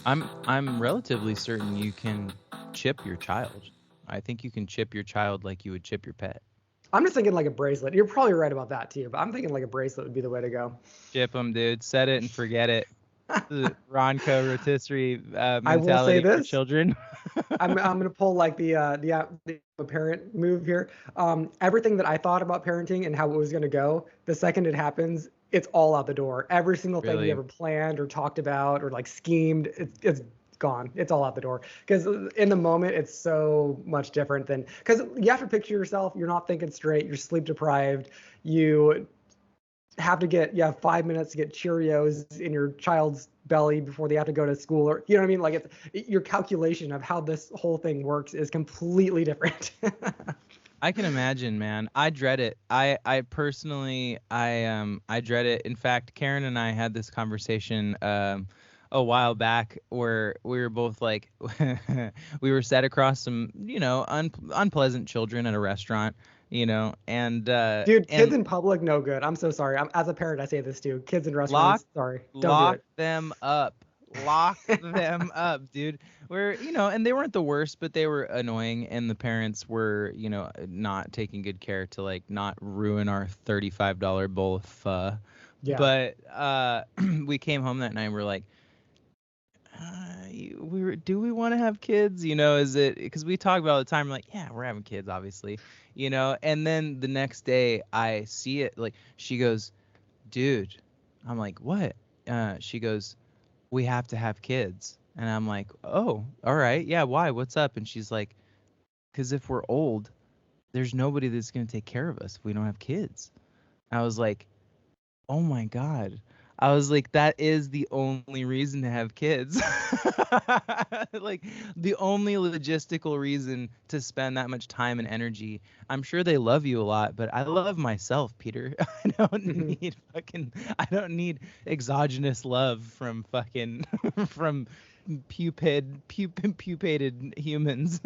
I'm relatively certain you can chip your child. I think you can chip your child like you would chip your pet. I'm just thinking like a bracelet. You're probably right about that too, but I'm thinking like a bracelet would be the way to go. Chip them, dude. Set it and forget it. The Ronco rotisserie I will say mentality for this. children. I'm gonna pull like the parent move here. Everything that I thought about parenting and how it was gonna go, the second it happens, it's all out the door. Every single thing you Really? ever planned or talked about or like schemed, it's gone. It's all out the door. Because in the moment, it's so much different than because you have to picture yourself. You're not thinking straight. You're sleep deprived. You you have 5 minutes to get Cheerios in your child's belly before they have to go to school, or you know what I mean? Like your calculation of how this whole thing works is completely different. I can imagine, man. I dread it. I personally I dread it. In fact, Karen and I had this conversation a while back where we were both like we were sat across some, unpleasant children at a restaurant, Dude, kids and in public, no good. I'm so sorry. As a parent, I say this too. Kids in lock restaurants, sorry, don't do lock it. them up. Lock them up, dude. Where, and they weren't the worst, but they were annoying, and the parents were, not taking good care to like not ruin our $35 bowl of pho. Yeah. But we came home that night and we're like, do we want to have kids? Is it because we talk about it all the time? We're like, yeah, we're having kids, obviously, And then the next day, I see it. Like, she goes, dude. I'm like, what? She goes, we have to have kids. And I'm like, oh, all right, yeah. Why? What's up? And she's like, because if we're old, there's nobody that's gonna take care of us if we don't have kids. I was like, oh my God. I was like, that is the only reason to have kids. Like, the only logistical reason to spend that much time and energy. I'm sure they love you a lot, but I love myself, Peter. Mhm. I don't need exogenous love from fucking from pupated humans.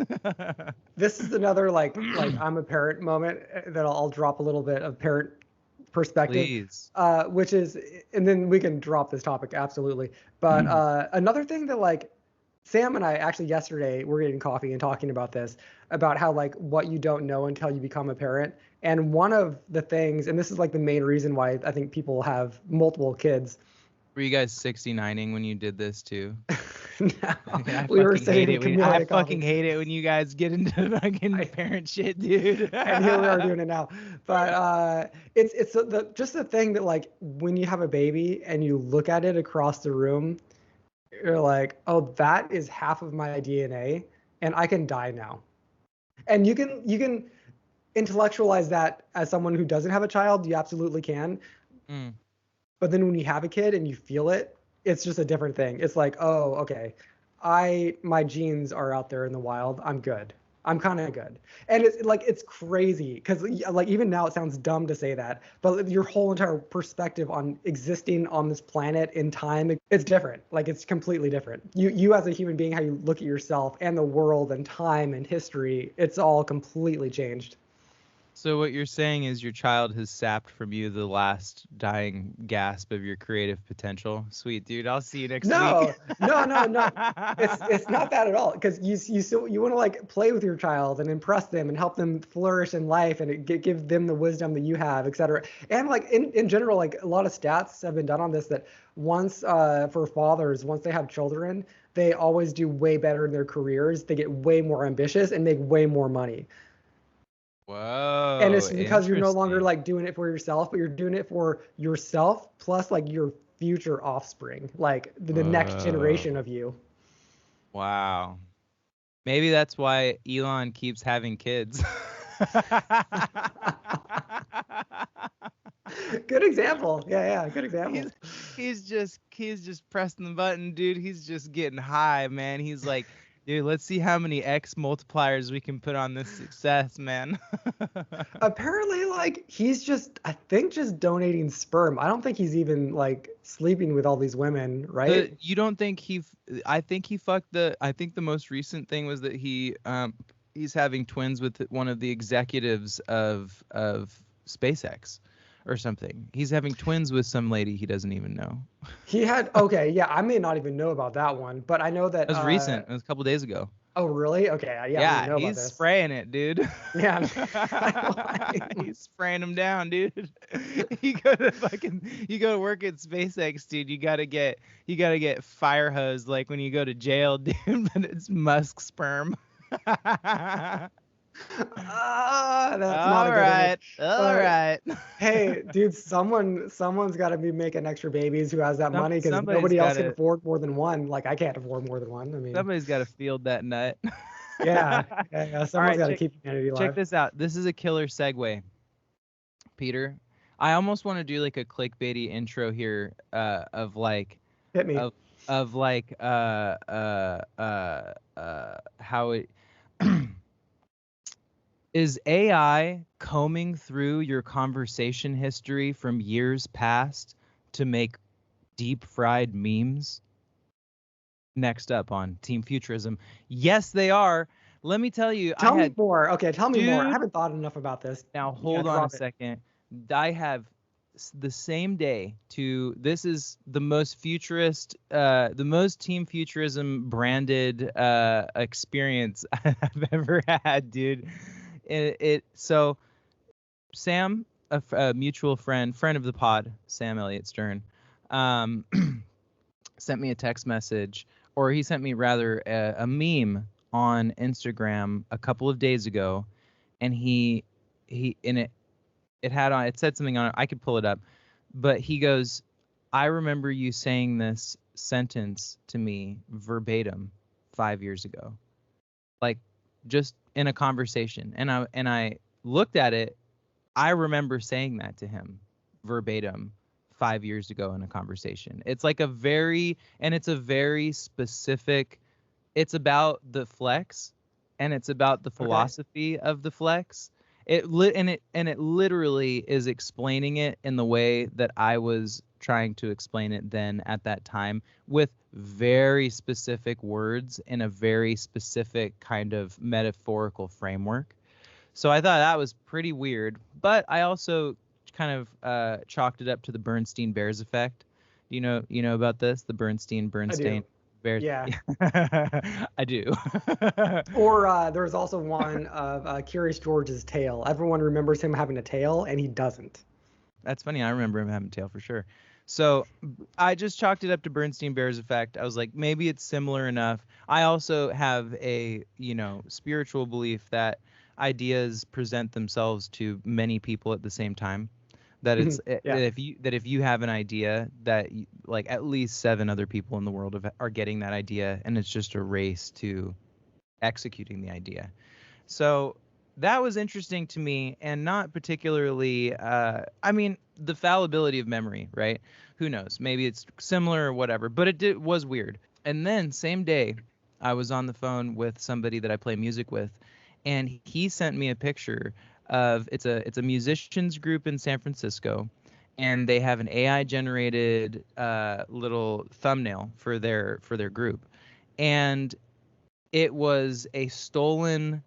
This is another like I'm a parent moment that I'll drop a little bit of parent perspective, Please. which is, and then we can drop this topic absolutely. But another thing that like Sam and I actually yesterday we're getting coffee and talking about this about how like what you don't know until you become a parent. And one of the things, and this is like the main reason why I think people have multiple kids. Were you guys 69ing when you did this too? No, I we were fucking hate saying it when I Camellia coffee. fucking hate it when you guys get into fucking I, parent shit, dude. and here we are doing it now. But it's just the thing that like when you have a baby and you look at it across the room, you're like, oh, that is half of my DNA, and I can die now. And you can intellectualize that as someone who doesn't have a child. You absolutely can. Mm. But then when you have a kid and you feel it, it's just a different thing. It's like, oh, okay, my genes are out there in the wild. I'm good. I'm kind of good. And it's like it's crazy because like even now it sounds dumb to say that, but your whole entire perspective on existing on this planet in time, it's different. Like it's completely different. You as a human being, how you look at yourself and the world and time and history, it's all completely changed. So what you're saying is your child has sapped from you the last dying gasp of your creative potential. Sweet dude, I'll see you next week. No, no, no, no. It's not that at all. Because you want to like play with your child and impress them and help them flourish in life and give them the wisdom that you have, etc. And like in general, like a lot of stats have been done on this that once for fathers, once they have children, they always do way better in their careers. They get way more ambitious and make way more money. And Whoa, it's because you're no longer interesting. like doing it for yourself, but you're doing it for yourself plus like your future offspring, like the next generation Whoa. of you. Wow. Maybe that's why Elon keeps having kids. Good example. Yeah, yeah, good example. he's he's just pressing the button, dude. He's just getting high, man. He's like, dude, let's see how many X multipliers we can put on this success, man. Apparently, like he's just, I think, just donating sperm. I don't think he's even like sleeping with all these women, right? You don't think I think he fucked I think the most recent thing was that he's having twins with one of the executives of SpaceX. or something. He's having twins with some lady he doesn't even know. He had okay, yeah, I may not even know about that one, but I know It that was recent. It was a couple days ago. oh really? Okay, yeah, I don't even Yeah, know about he's this. spraying it, dude. Yeah. He's spraying them down, dude. You go to work at SpaceX, dude. You gotta get fire hose like when you go to jail, dude. But it's Musk sperm. That's not a All good image. right, all But right. hey, dude, someone's got to be making extra babies who has that money because Somebody's nobody else can gotta afford more than one. Like I can't afford more than one. I mean, somebody's gotta field that nut. yeah, All someone's right, got to keep humanity check alive. this out. This is a killer segue, Peter. I almost want to do like a clickbaity intro here, of like, Hit me. of of like, how it is AI combing through your conversation history from years past to make deep fried memes? Next up on Team Futurism. Yes, they are. Let me tell you, I Tell me had, more. Okay, tell me more. I dude, haven't thought enough about this. now Yeah, hold on a drop it. second. I have the same day to, this is the most futurist, the most Team Futurism branded experience I've ever had, dude. So Sam, a mutual friend of the pod, Sam Elliott Stern, um, sent me a text message, or he sent me rather a meme on Instagram a couple of days ago, and he in it had on, it said something on it. I could pull it up, but he goes, "I remember you saying this sentence to me verbatim 5 years ago, like just in a conversation." And I looked at it. I remember saying that to him verbatim 5 years ago in a conversation. It's like it's a very specific, it's about the flex, and it's about the Okay. philosophy of the flex. And it literally is explaining it in the way that I was trying to explain it then at that time, with very specific words in a very specific kind of metaphorical framework. So I thought that was pretty weird, but I also kind of chalked it up to the Bernstein Bears effect. You know about this, the I Bernstein do. Bears. Yeah. I do. Or there's also one of Curious George's tail. Everyone remembers him having a tail, and he doesn't. That's funny. I remember him having a tail for sure. So I just chalked it up to Bernstein Bears effect. I was like, maybe it's similar enough. I also have a, spiritual belief that ideas present themselves to many people at the same time. That it's Yeah. that if you have an idea, that like at least 7 other people in the world are getting that idea, and it's just a race to executing the idea. So that was interesting to me, and not particularly. I mean, the fallibility of memory, right? Who knows? Maybe it's similar or whatever. But was weird. And then same day, I was on the phone with somebody that I play music with, and he sent me a picture of, it's a musicians group in San Francisco, and they have an AI generated little thumbnail for their group, and it was a stolen,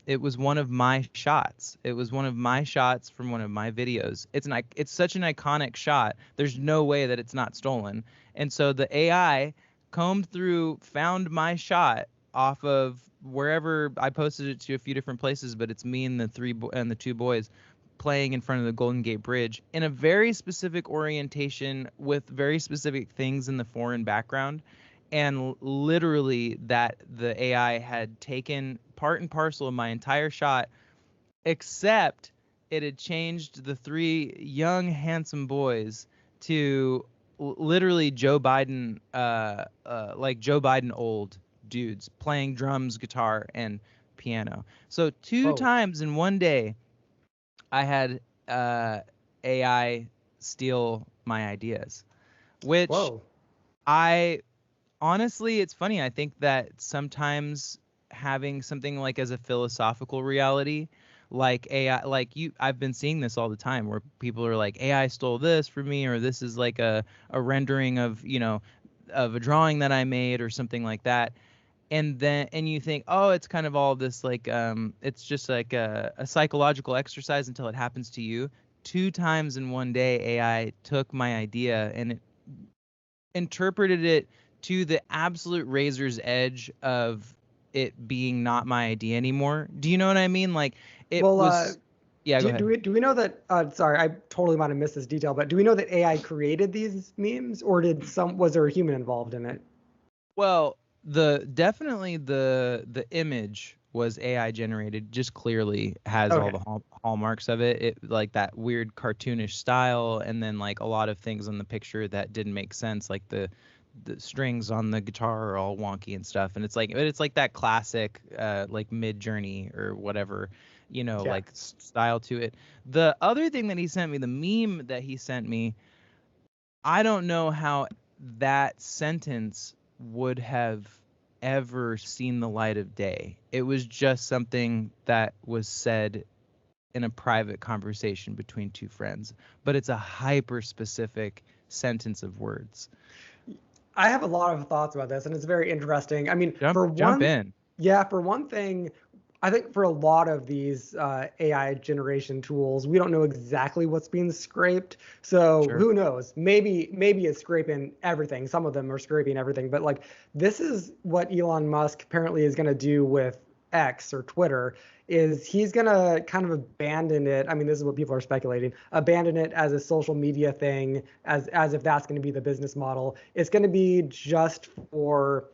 it was one of my shots. It was one of my shots from one of my videos. It's such an iconic shot. There's no way that it's not stolen. And so the AI combed through, found my shot off of wherever I posted it to, a few different places, but it's me and the 2 boys playing in front of the Golden Gate Bridge in a very specific orientation with very specific things in the foreign background. And literally, that the AI had taken part and parcel of my entire shot, except it had changed the 3 young handsome boys to literally Joe Biden, like Joe Biden old dudes playing drums, guitar, and piano. So two Whoa. times in one day, I had AI steal my ideas, which Whoa. I honestly, it's funny. I think that sometimes having something like as a philosophical reality, like AI, I've been seeing this all the time where people are like, AI stole this from me, or this is like a rendering of, of a drawing that I made or something like that. And you think, oh, it's kind of all this like, it's just like a psychological exercise until it happens to you. 2 times in one day AI took my idea and it interpreted it to the absolute razor's edge of it being not my idea anymore. Do you know what I mean? Like it Well, was. Yeah, go ahead. do we know that? Sorry, I totally might have missed this detail, but do we know that AI created these memes, or was there a human involved in it? Well, definitely the image was AI generated. Just clearly has all Okay. the hallmarks of it. It like that weird cartoonish style, and then like a lot of things on the picture that didn't make sense, like the strings on the guitar are all wonky and stuff. And it's like that classic like Mid Journey or whatever, Yeah. like style to it. The other thing that he sent me, the meme that he sent me, I don't know how that sentence would have ever seen the light of day. It was just something that was said in a private conversation between two friends, but it's a hyper specific sentence of words. I have a lot of thoughts about this, and it's very interesting. I mean, Jump in. for one thing, I think for a lot of these AI generation tools, we don't know exactly what's being scraped. So Sure. who knows? Maybe it's scraping everything. Some of them are scraping everything, but like this is what Elon Musk apparently is going to do with X or Twitter. Is he's going to kind of abandon it. I mean, this is what people are speculating. Abandon it as a social media thing, as if that's going to be the business model. It's going to be just for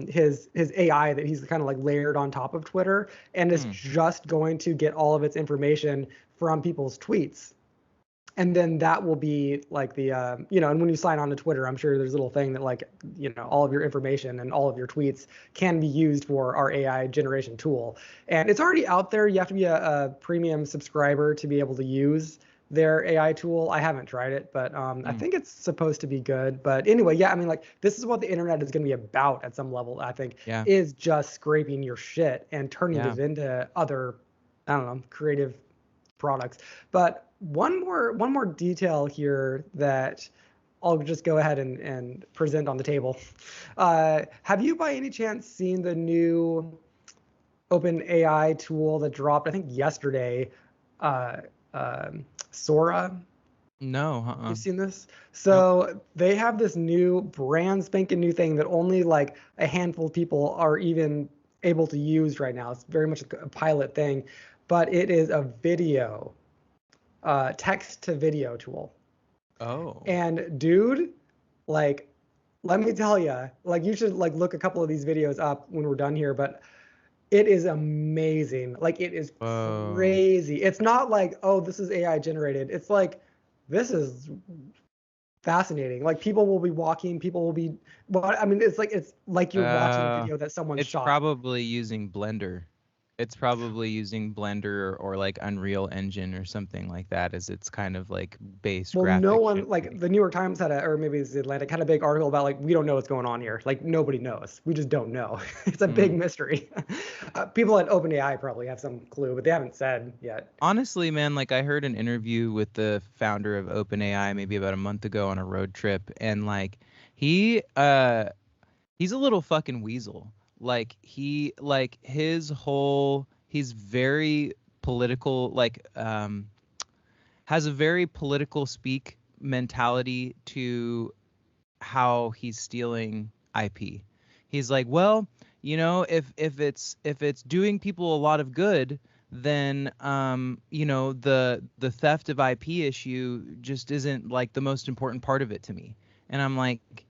his AI that he's kind of like layered on top of Twitter, and it's just going to get all of its information from people's tweets. And then that will be like the and when you sign on to Twitter, I'm sure there's a little thing that like all of your information and all of your tweets can be used for our AI generation tool. And it's already out there. You have to be a premium subscriber to be able to use their AI tool. I haven't tried it, but I think it's supposed to be good. But anyway, yeah, I mean, like this is what the internet is going to be about at some level. I think Yeah. is just scraping your shit and turning Yeah. it into other, I don't know, creative products. But one more detail here that I'll just go ahead and present on the table. Have you by any chance seen the new OpenAI tool that dropped, I think yesterday? Uh, Sora. No. You've seen this? Nope. So they have this new brand spanking new thing that only like a handful of people are even able to use right now. It's very much a pilot thing, but it is a video, text to video tool. Oh. And dude, like, let me tell you, like you should like look a couple of these videos up when we're done here, but it is amazing. Like it is Whoa. crazy. It's not like, oh, this is AI generated. It's like, this is fascinating. Like people will be walking, people will be, well, I mean, it's like you're watching a video that someone It's shot. probably using Blender. It's probably using Blender or like Unreal Engine or something like that as its kind of like base Well, no graphic one, like generating. the New York Times had or maybe it's the Atlantic, had a big article about like, we don't know what's going on here. Like nobody knows. We just don't know. It's a big mystery. People at OpenAI probably have some clue, but they haven't said yet. Honestly, man, like I heard an interview with the founder of OpenAI maybe about a month ago on a road trip, and like he he's a little fucking weasel. Like he's very political, like has a very political speak mentality to how he's stealing IP. He's like, well, if it's doing people a lot of good, then the theft of IP issue just isn't like the most important part of it to me. And I'm like,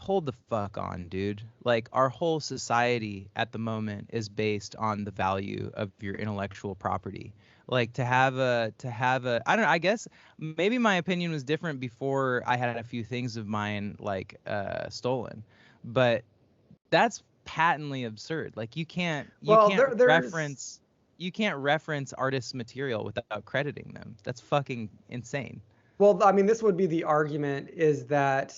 hold the fuck on, dude. Like our whole society at the moment is based on the value of your intellectual property. Like to have a I don't know, I guess maybe my opinion was different before I had a few things of mine like stolen. But that's patently absurd. Like you Well, can't there's reference you can't reference artists' material without crediting them. That's fucking insane. Well, I mean, this would be the argument is that,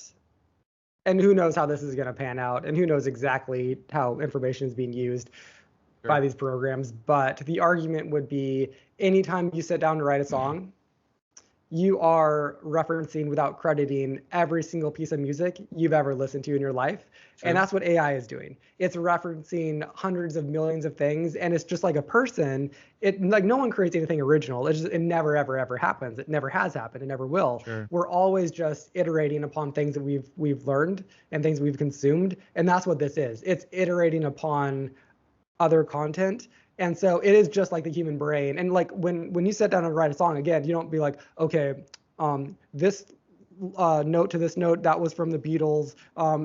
and who knows how this is going to pan out, and who knows exactly how information is being used by Sure. these programs. But the argument would be anytime you sit down to write a song, you are referencing without crediting every single piece of music you've ever listened to in your life. True. And that's what AI is doing. It's referencing hundreds of millions of things, and it's just like a person. It like no one creates anything original. It never ever happens. It never has happened. It never will. Sure. We're always just iterating upon things that we've learned and things we've consumed, and that's what this is. It's iterating upon other content. And so it is just like the human brain. And like when you sit down and write a song, again, you don't be like, okay, this note to this note, that was from the Beatles.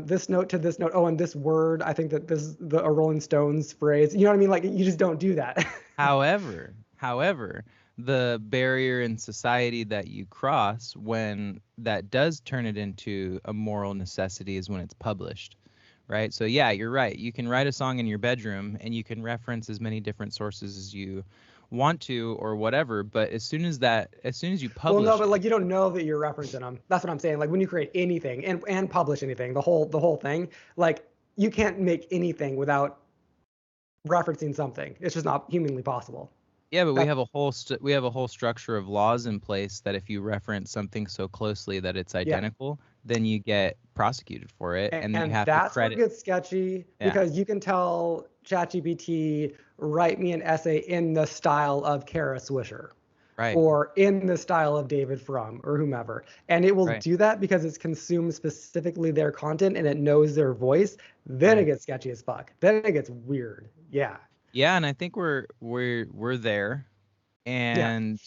This note to this note, oh, and this word, I think that this is a Rolling Stones phrase. You know what I mean? Like you just don't do that. However, the barrier in society that you cross when that does turn it into a moral necessity is when it's published. Right. So yeah, you're right. You can write a song in your bedroom and you can reference as many different sources as you want to or whatever. But as soon as you Well, no, publish but like you don't know that you're referencing them. That's what I'm saying. Like when you create anything and publish anything, the whole thing, like you can't make anything without referencing something. It's just not humanly possible. yeah, but we have a whole structure of laws in place that if you reference something so closely that it's Yeah. identical, then you get prosecuted for it, and then you And have to that's where it credit. gets sketchy Yeah. because you can tell ChatGPT, write me an essay in the style of Kara Swisher Right. or in the style of David Frum or whomever. And it will Right. do that because it's consumed specifically their content and it knows their voice. Then it Right. gets sketchy as fuck. Then it gets weird. Yeah. Yeah, and I think we're there, Yeah. and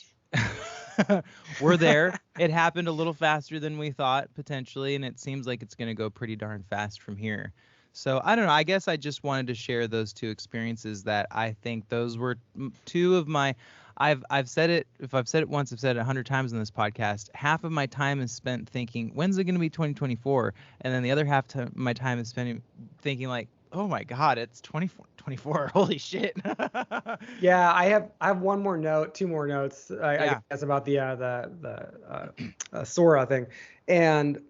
we're there. It happened a little faster than we thought potentially, and it seems like it's going to go pretty darn fast from here. So I don't know. I guess I just wanted to share those two experiences that I think those were two of my. I've said it. If I've said it once, I've said it 100 times on this podcast. Half of my time is spent thinking, when's it going to be 2024? And then the other half of my time is spent thinking like, oh my God, it's 24. Holy shit. Yeah, I have one more note, two more notes, I Yeah. guess, about the Sora thing, and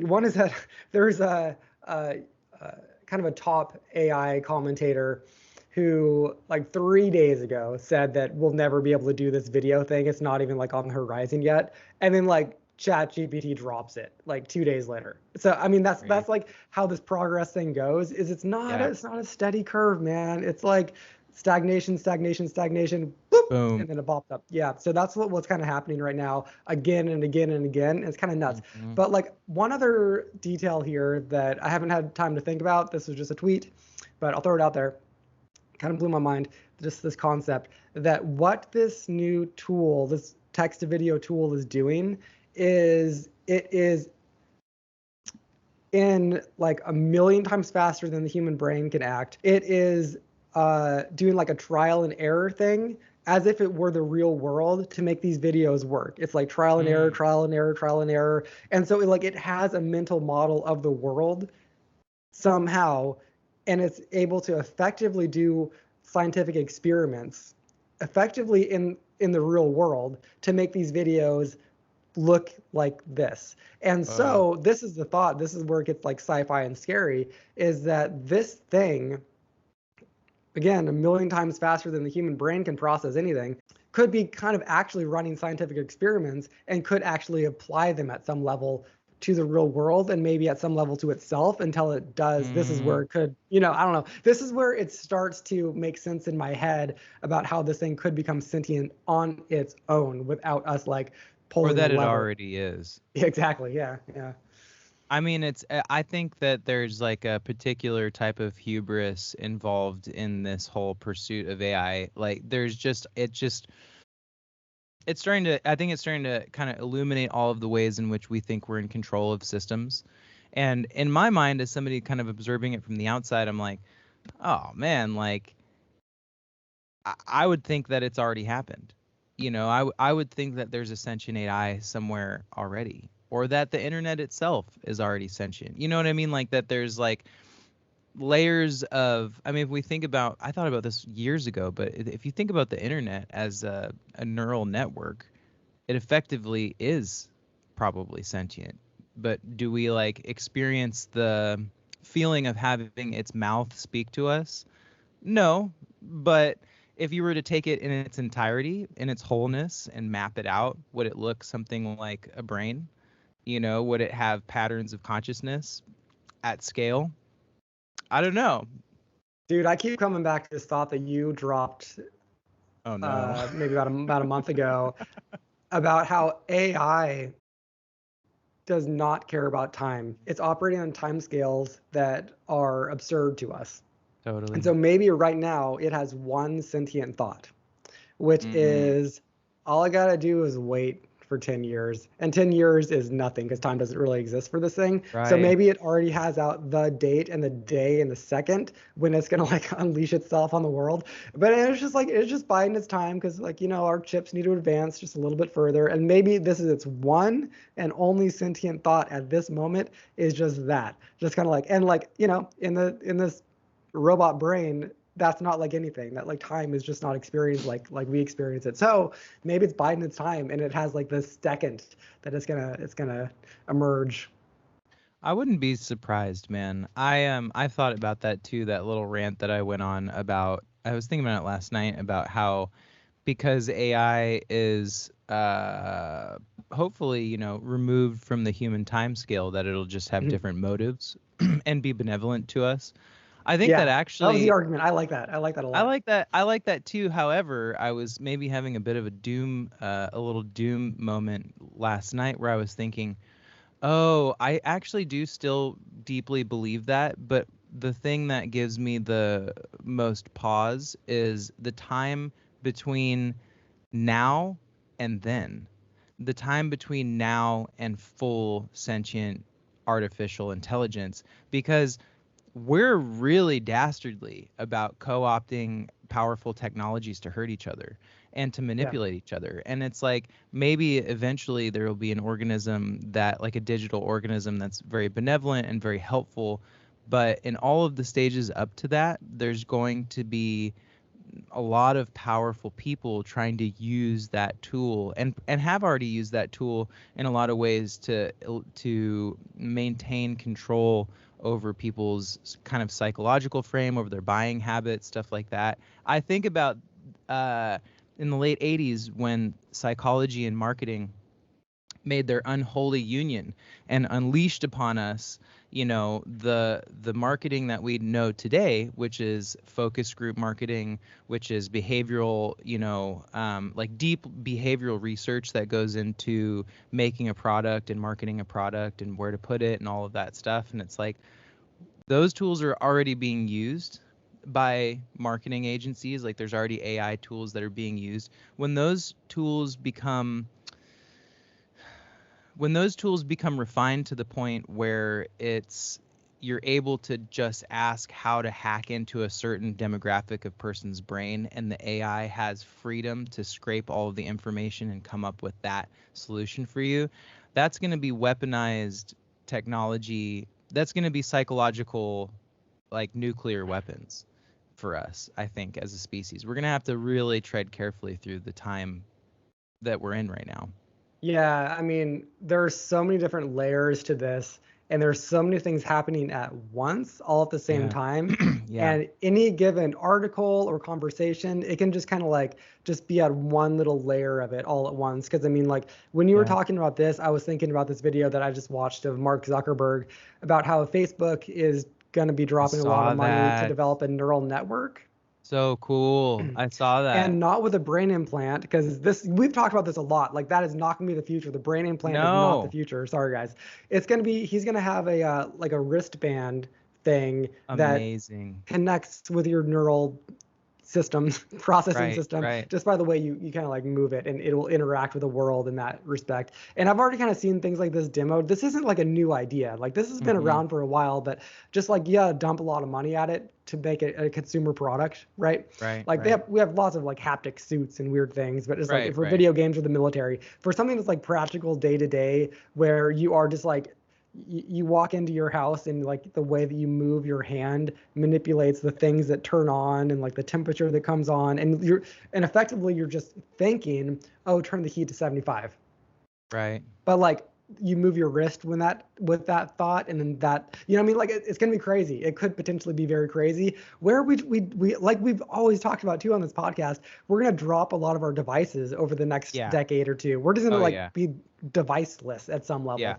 one is that there's a kind of a top AI commentator who like 3 days ago said that we'll never be able to do this video thing. It's not even like on the horizon yet, and then like ChatGPT drops it like 2 days later. So I mean that's like how this progress thing goes. Is it's not a steady curve, man. It's like stagnation, boop, Boom. and then it popped up. Yeah. So that's what's kind of happening right now, again and again and again. It's kind of nuts. Mhm. But like one other detail here that I haven't had time to think about. This was just a tweet, but I'll throw it out there. Kind of blew my mind. Just this concept that what this new tool, this text to video tool, is doing is it is in like a million times faster than the human brain can act. It is doing like a trial and error thing as if it were the real world to make these videos work. It's like trial and error, trial and error, trial and error. And so it has a mental model of the world somehow, and it's able to effectively do scientific experiments effectively in the real world to make these videos look like this. And so this is the thought, this is where it gets like sci-fi and scary, is that this thing, again, a million times faster than the human brain can process anything, could be kind of actually running scientific experiments and could actually apply them at some level to the real world and maybe at some level to itself until it does. This is where it could, I don't know. This is where it starts to make sense in my head about how this thing could become sentient on its own without us like pulling Or that the it lever. already is. Exactly. Yeah. Yeah. I mean, I think that there's like a particular type of hubris involved in this whole pursuit of AI. Like I think it's starting to kind of illuminate all of the ways in which we think we're in control of systems. And in my mind, as somebody kind of observing it from the outside, I'm like, oh man, like I would think that it's already happened. I would think that there's a sentient AI somewhere already, or that the internet itself is already sentient. You know what I mean? Like that there's like layers of, I mean, if we think about, I thought about this years ago, but if you think about the internet as a neural network, it effectively is probably sentient. But do we like experience the feeling of having its mouth speak to us? No, but if you were to take it in its entirety, in its wholeness, and map it out, would it look something like a brain? Would it have patterns of consciousness at scale? I don't know. Dude, I keep coming back to this thought that you dropped Oh no. maybe about a month ago about how AI does not care about time. It's operating on time scales that are absurd to us. And Totally. so maybe right now it has one sentient thought, which Mm, is all I gotta do is wait for 10 years. And 10 years is nothing because time doesn't really exist for this thing. So right. maybe it already has out the date and the day and the second when it's gonna like unleash itself on the world. But it's just biding its time because our chips need to advance just a little bit further. And maybe this is its one and only sentient thought at this moment is just that. Just kind of like and in this robot brain, that's not like anything. That like time is just not experienced like we experience it. So maybe it's biding its time and it has like this second that it's gonna emerge. I wouldn't be surprised, man. I thought about that too, that little rant that I went on about. I was thinking about it last night about how, because AI is hopefully, removed from the human time scale, that it'll just have different motives and be benevolent to us. I think that Yeah, that was the actually argument. I like that. I like that a I lot. like that. I like that too. However, I was maybe having a bit of a little doom moment last night where I was thinking, oh, I actually do still deeply believe that, but the thing that gives me the most pause is the time between now and then. The time between now and full sentient artificial intelligence, because we're really dastardly about co-opting powerful technologies to hurt each other and to Yeah. manipulate each other. And it's like maybe eventually there will be an organism that, like a digital organism, that's very benevolent and very helpful. But in all of the stages up to that, there's going to be a lot of powerful people trying to use that tool, and have already used that tool in a lot of ways to maintain control over people's kind of psychological frame, over their buying habits, stuff like that. I think about uh, in the late 80s when psychology and marketing made their unholy union and unleashed upon us, the marketing that we know today, which is focus group marketing, which is behavioral, like deep behavioral research that goes into making a product and marketing a product and where to put it and all of that stuff. And it's like those tools are already being used by marketing agencies. Like there's already AI tools that are being used. When those tools become refined to the point where you're able to just ask how to hack into a certain demographic of person's brain, and the AI has freedom to scrape all of the information and come up with that solution for you, that's going to be weaponized technology. That's going to be psychological, like nuclear weapons for us, I think, as a species. We're going to have to really tread carefully through the time that we're in right now. Yeah, I mean, there's so many different layers to this, and there's so many things happening at once, all at the same Yeah. time. Yeah. And any given article or conversation, it can just kind of like just be at one little layer of it all at once. Because I mean, like when you were Yeah. talking about this, I was thinking about this video that I just watched of Mark Zuckerberg about how Facebook is going to be I dropping a lot of saw money to that. develop a neural network. So cool. I saw that. And not with a brain implant, because this we've talked about this a lot. Like that is not gonna be the future. The brain implant is not the No. future. Sorry, guys. It's gonna be he's gonna have a like a wristband thing that Amazing. connects with your neural system, processing Right, system, right. just by the way you kind of like move it, and it will interact with the world in that respect. And I've already kind of seen things like this demoed. This isn't like a new idea. Like this has been Mm-mm. around for a while, but just like yeah, dump a lot of money at it to make it a consumer product, right? Right, Like right. we have lots of like haptic suits and weird things, but it's like Right, if for right. video games or the military, for something that's like practical day to day, where you are just like you walk into your house and like the way that you move your hand manipulates the things that turn on and like the temperature that comes on, and effectively you're just thinking, oh, turn the heat to 75. Right. But like you move your wrist with that thought, and then that, you know what I mean? Like it's gonna be crazy. It could potentially be very crazy. Where we like we've always talked about too on this podcast, we're gonna drop a lot of our devices over the next Yeah. decade or two. We're just gonna Oh, like yeah. be deviceless at some level. Yeah.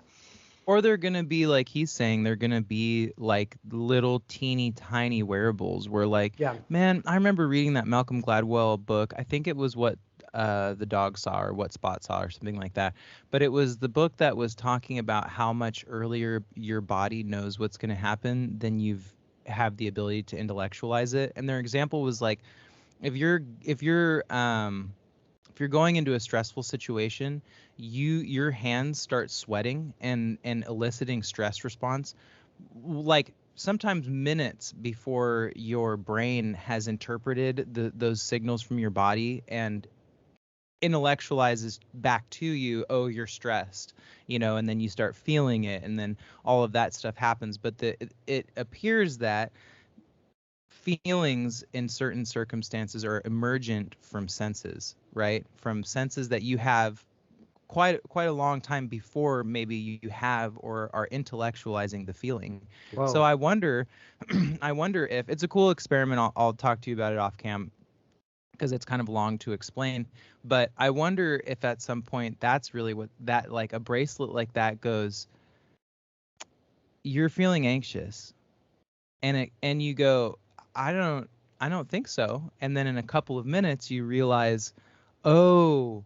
Or they're going to be, like he's saying, they're going to be like little teeny tiny wearables where, like, Yeah. man, I remember reading that Malcolm Gladwell book. I think it was What the Dog Saw or What Spot Saw or something like that. But it was the book that was talking about how much earlier your body knows what's going to happen than you've have the ability to intellectualize it. And their example was like, if you're going into a stressful situation, your hands start sweating and eliciting stress response, like sometimes minutes before your brain has interpreted those signals from your body and intellectualizes back to you, oh, you're stressed, and then you start feeling it, and then all of that stuff happens. But it appears that feelings in certain circumstances are emergent from senses, right? From senses that you have quite a long time before maybe you have or are intellectualizing the feeling. Whoa. So I wonder I wonder if it's a cool experiment. I'll talk to you about it off cam because it's kind of long to explain, but I wonder if at some point that's really what that, like a bracelet like that goes, you're feeling anxious, and you go, I don't think so. And then in a couple of minutes you realize, oh,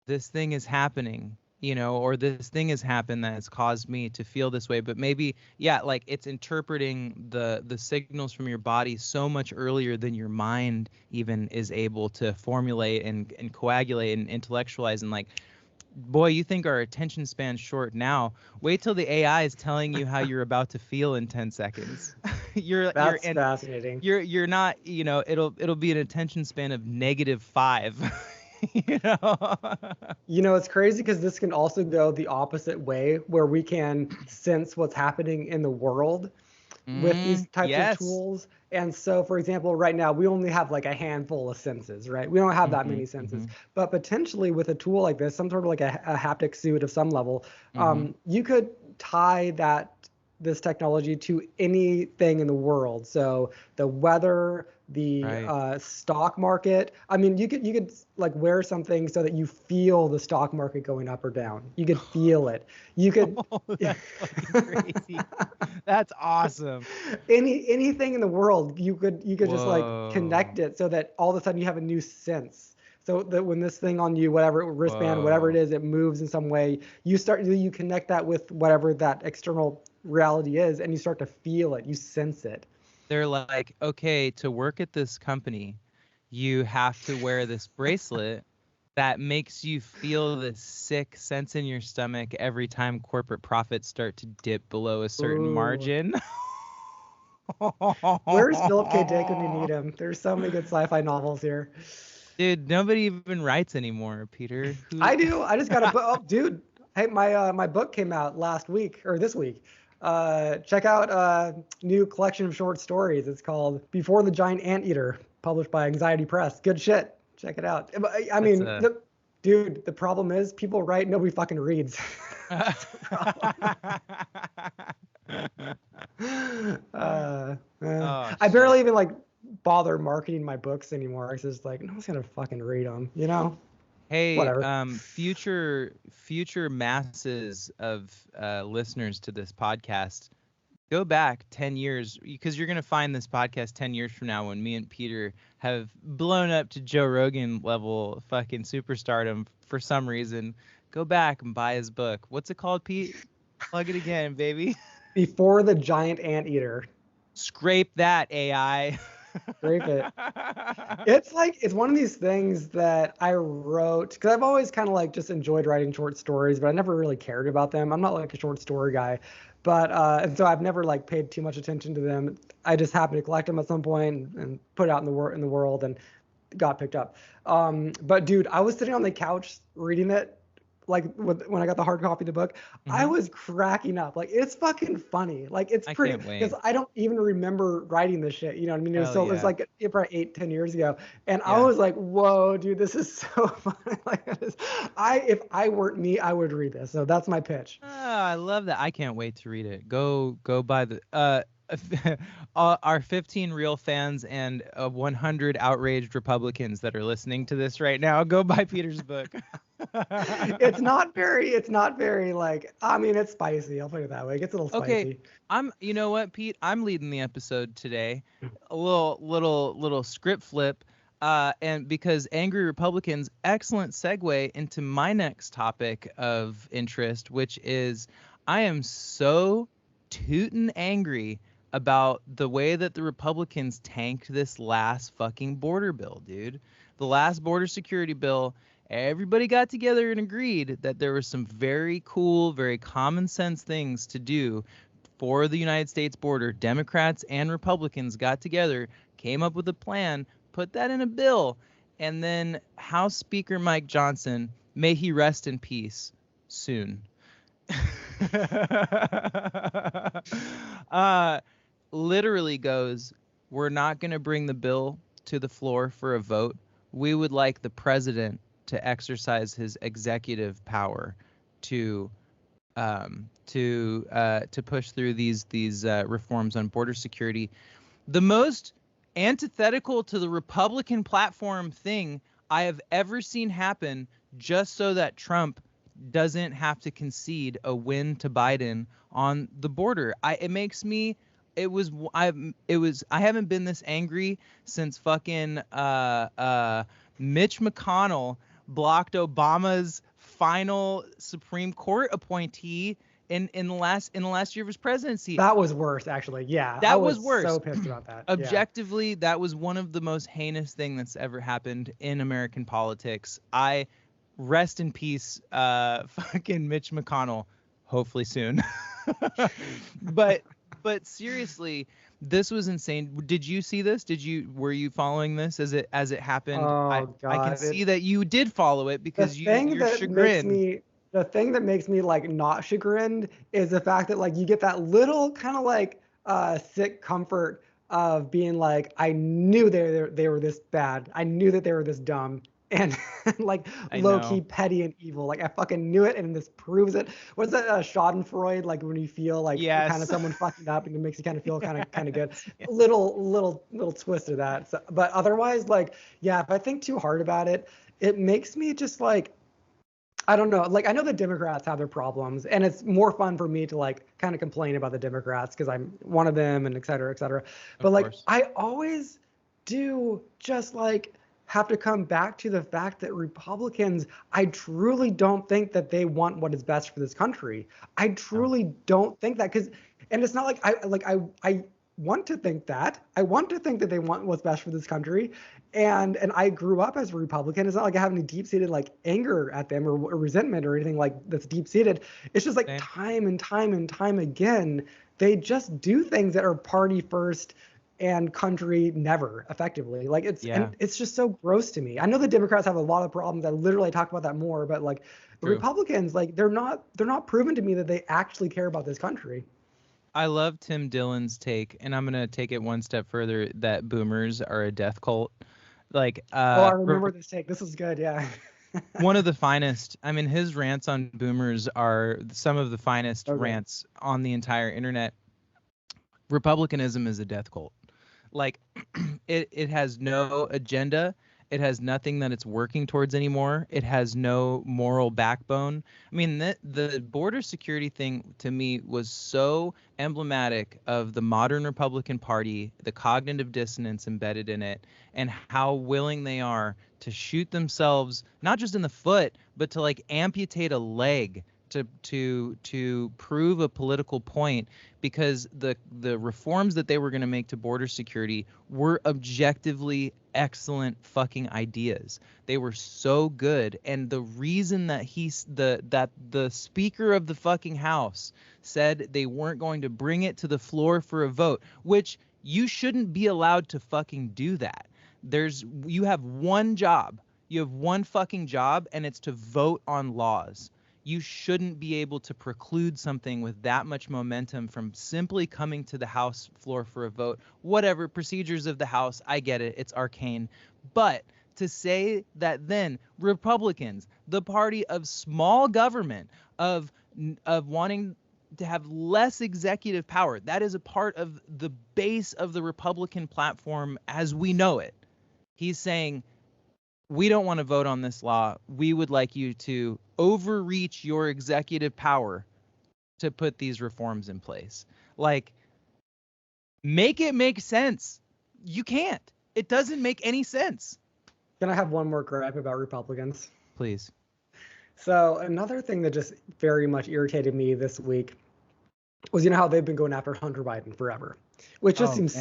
this thing is happening, or this thing has happened that has caused me to feel this way. But maybe, yeah, like it's interpreting the signals from your body so much earlier than your mind even is able to formulate and coagulate and intellectualize. And like, boy, you think our attention span's short now. Wait till the AI is telling you how you're about to feel in 10 seconds. That's fascinating. You're not, it'll be an attention span of -5. It's crazy because this can also go the opposite way, where we can sense what's happening in the world with these types of tools. And so, for example, right now we only have like a handful of senses, right? We don't have that many senses. But potentially with a tool like this, some sort of like a haptic suit of some level, you could tie this technology to anything in the world. So the weather, the stock market. I mean, you could like wear something so that you feel the stock market going up or down. You could feel it. You could. Oh, that's fucking crazy. That's awesome. Anything in the world, you could just like connect it so that all of a sudden you have a new sense. So that when this thing on you, whatever wristband, whatever it is, it moves in some way, you connect that with whatever that external reality is, and you start to feel it, you sense it. They're like, okay, to work at this company, you have to wear this bracelet that makes you feel this sick sense in your stomach every time corporate profits start to dip below a certain margin. Where's Philip K. Dick when you need him? There's so many good sci-fi novels here. Dude, nobody even writes anymore, Peter. I do. I just got a book. Oh, dude. Hey, my book came out last week or this week. Check out a new collection of short stories. It's called Before the Giant Anteater, published by Anxiety Press. Good shit. Check it out. I mean, dude, the problem is people write, nobody fucking reads. That's the problem. I barely even like bother marketing my books anymore. It's just like, no one's gonna fucking read them, Hey, whatever. Future masses of listeners to this podcast, go back 10 years, because you're going to find this podcast 10 years from now when me and Peter have blown up to Joe Rogan level fucking superstardom for some reason. Go back and buy his book. What's it called, Pete? Plug it again, baby. Before the Giant Anteater. Scrape that, AI. Scrape it. It's one of these things that I wrote because I've always kind of like just enjoyed writing short stories, but I never really cared about them. I'm not like a short story guy, but and so I've never like paid too much attention to them. I just happened to collect them at some point and put it out in the world and got picked up. But dude, I was sitting on the couch reading it like when I got the hard copy of the book, I was cracking up. Like it's fucking funny. Like it's I pretty can't wait. because I don't even remember writing this shit. You know what I mean? Hell It was yeah. like probably 8-10 years ago, and I Yeah. was like, whoa, dude, this is so funny. Like if I weren't me, I would read this. So that's my pitch. I love that. I can't wait to read it. Go buy the our 15 real fans and 100 outraged Republicans that are listening to this right now. Go buy Peter's book. It's not very like, I mean, it's spicy. I'll put it that way. It gets a little Okay, spicy. you know what, Pete? I'm leading the episode today. A little script flip. And because angry Republicans, excellent segue into my next topic of interest, which is I am so tootin' angry about the way that the Republicans tanked this last fucking border bill, dude. The last border security bill, everybody got together and agreed that there were some very cool, very common sense things to do for the United States border. Democrats and Republicans got together, came up with a plan, put that in a bill, and then House Speaker Mike Johnson, may he rest in peace soon. Literally goes, we're not going to bring the bill to the floor for a vote. We would like the president to exercise his executive power to push through these reforms on border security. The most antithetical to the Republican platform thing I have ever seen happen, just so that Trump doesn't have to concede a win to Biden on the border. I haven't been this angry since fucking Mitch McConnell blocked Obama's final Supreme Court appointee in the last year of his presidency. That was worse, actually. Yeah, That I was worse. So pissed about that. Objectively, that was one of the most heinous thing that's ever happened in American politics. I rest in peace, fucking Mitch McConnell. Hopefully soon. but seriously, this was insane. Did you see this? Were you following this as it happened? Oh, God. I can see that you did follow it because you're chagrined. The thing that makes me like not chagrined is the fact that like you get that little kind of like sick comfort of being like, I knew they were this bad. I knew that they were this dumb and like low key petty and evil. Like I fucking knew it, and this proves it. What's that Schadenfreude? Like when you feel like kind of someone fucking up, and it makes you kind of feel kind of good. Yes. Little twist of that. So, but otherwise, like yeah, if I think too hard about it, it makes me just like, I don't know. Like I know the Democrats have their problems, and it's more fun for me to like kind of complain about the Democrats because I'm one of them, and et cetera, et cetera. But like I always do just like have to come back to the fact that Republicans, I truly don't think that they want what is best for this country. I truly don't think that, and it's not like I want to think that. I want to think that they want what's best for this country. And I grew up as a Republican. It's not like I have any deep-seated like anger at them or resentment or anything like that's deep-seated. It's just like time and time and time again, they just do things that are party first and country never, effectively. Like it's just so gross to me. I know the Democrats have a lot of problems. I literally talk about that more, but like the Republicans, like they're not proven to me that they actually care about this country. I love Tim Dillon's take, and I'm gonna take it one step further, that boomers are a death cult. Like I remember this take. This is good, yeah. One of the finest. I mean, his rants on boomers are some of the finest rants on the entire internet. Republicanism is a death cult. Like it has no agenda. It has nothing that it's working towards anymore. It has no moral backbone. I mean, the border security thing to me was so emblematic of the modern Republican Party, the cognitive dissonance embedded in it, and how willing they are to shoot themselves, not just in the foot, but to like amputate a leg to prove a political point, because the reforms that they were going to make to border security were objectively excellent fucking ideas. They were so good, and the reason that the Speaker of the fucking House said they weren't going to bring it to the floor for a vote, which you shouldn't be allowed to fucking do that. You have one job. You have one fucking job, and it's to vote on laws. You shouldn't be able to preclude something with that much momentum from simply coming to the House floor for a vote. Whatever, procedures of the House, I get it. It's arcane. But to say that then Republicans, the party of small government, of wanting to have less executive power, that is a part of the base of the Republican platform as we know it. He's saying, we don't want to vote on this law. We would like you to overreach your executive power to put these reforms in place. Like, make it make sense. You can't. It doesn't make any sense. Can I have one more gripe about Republicans? Please. So another thing that just very much irritated me this week was, you know how they've been going after Hunter Biden forever, which just seems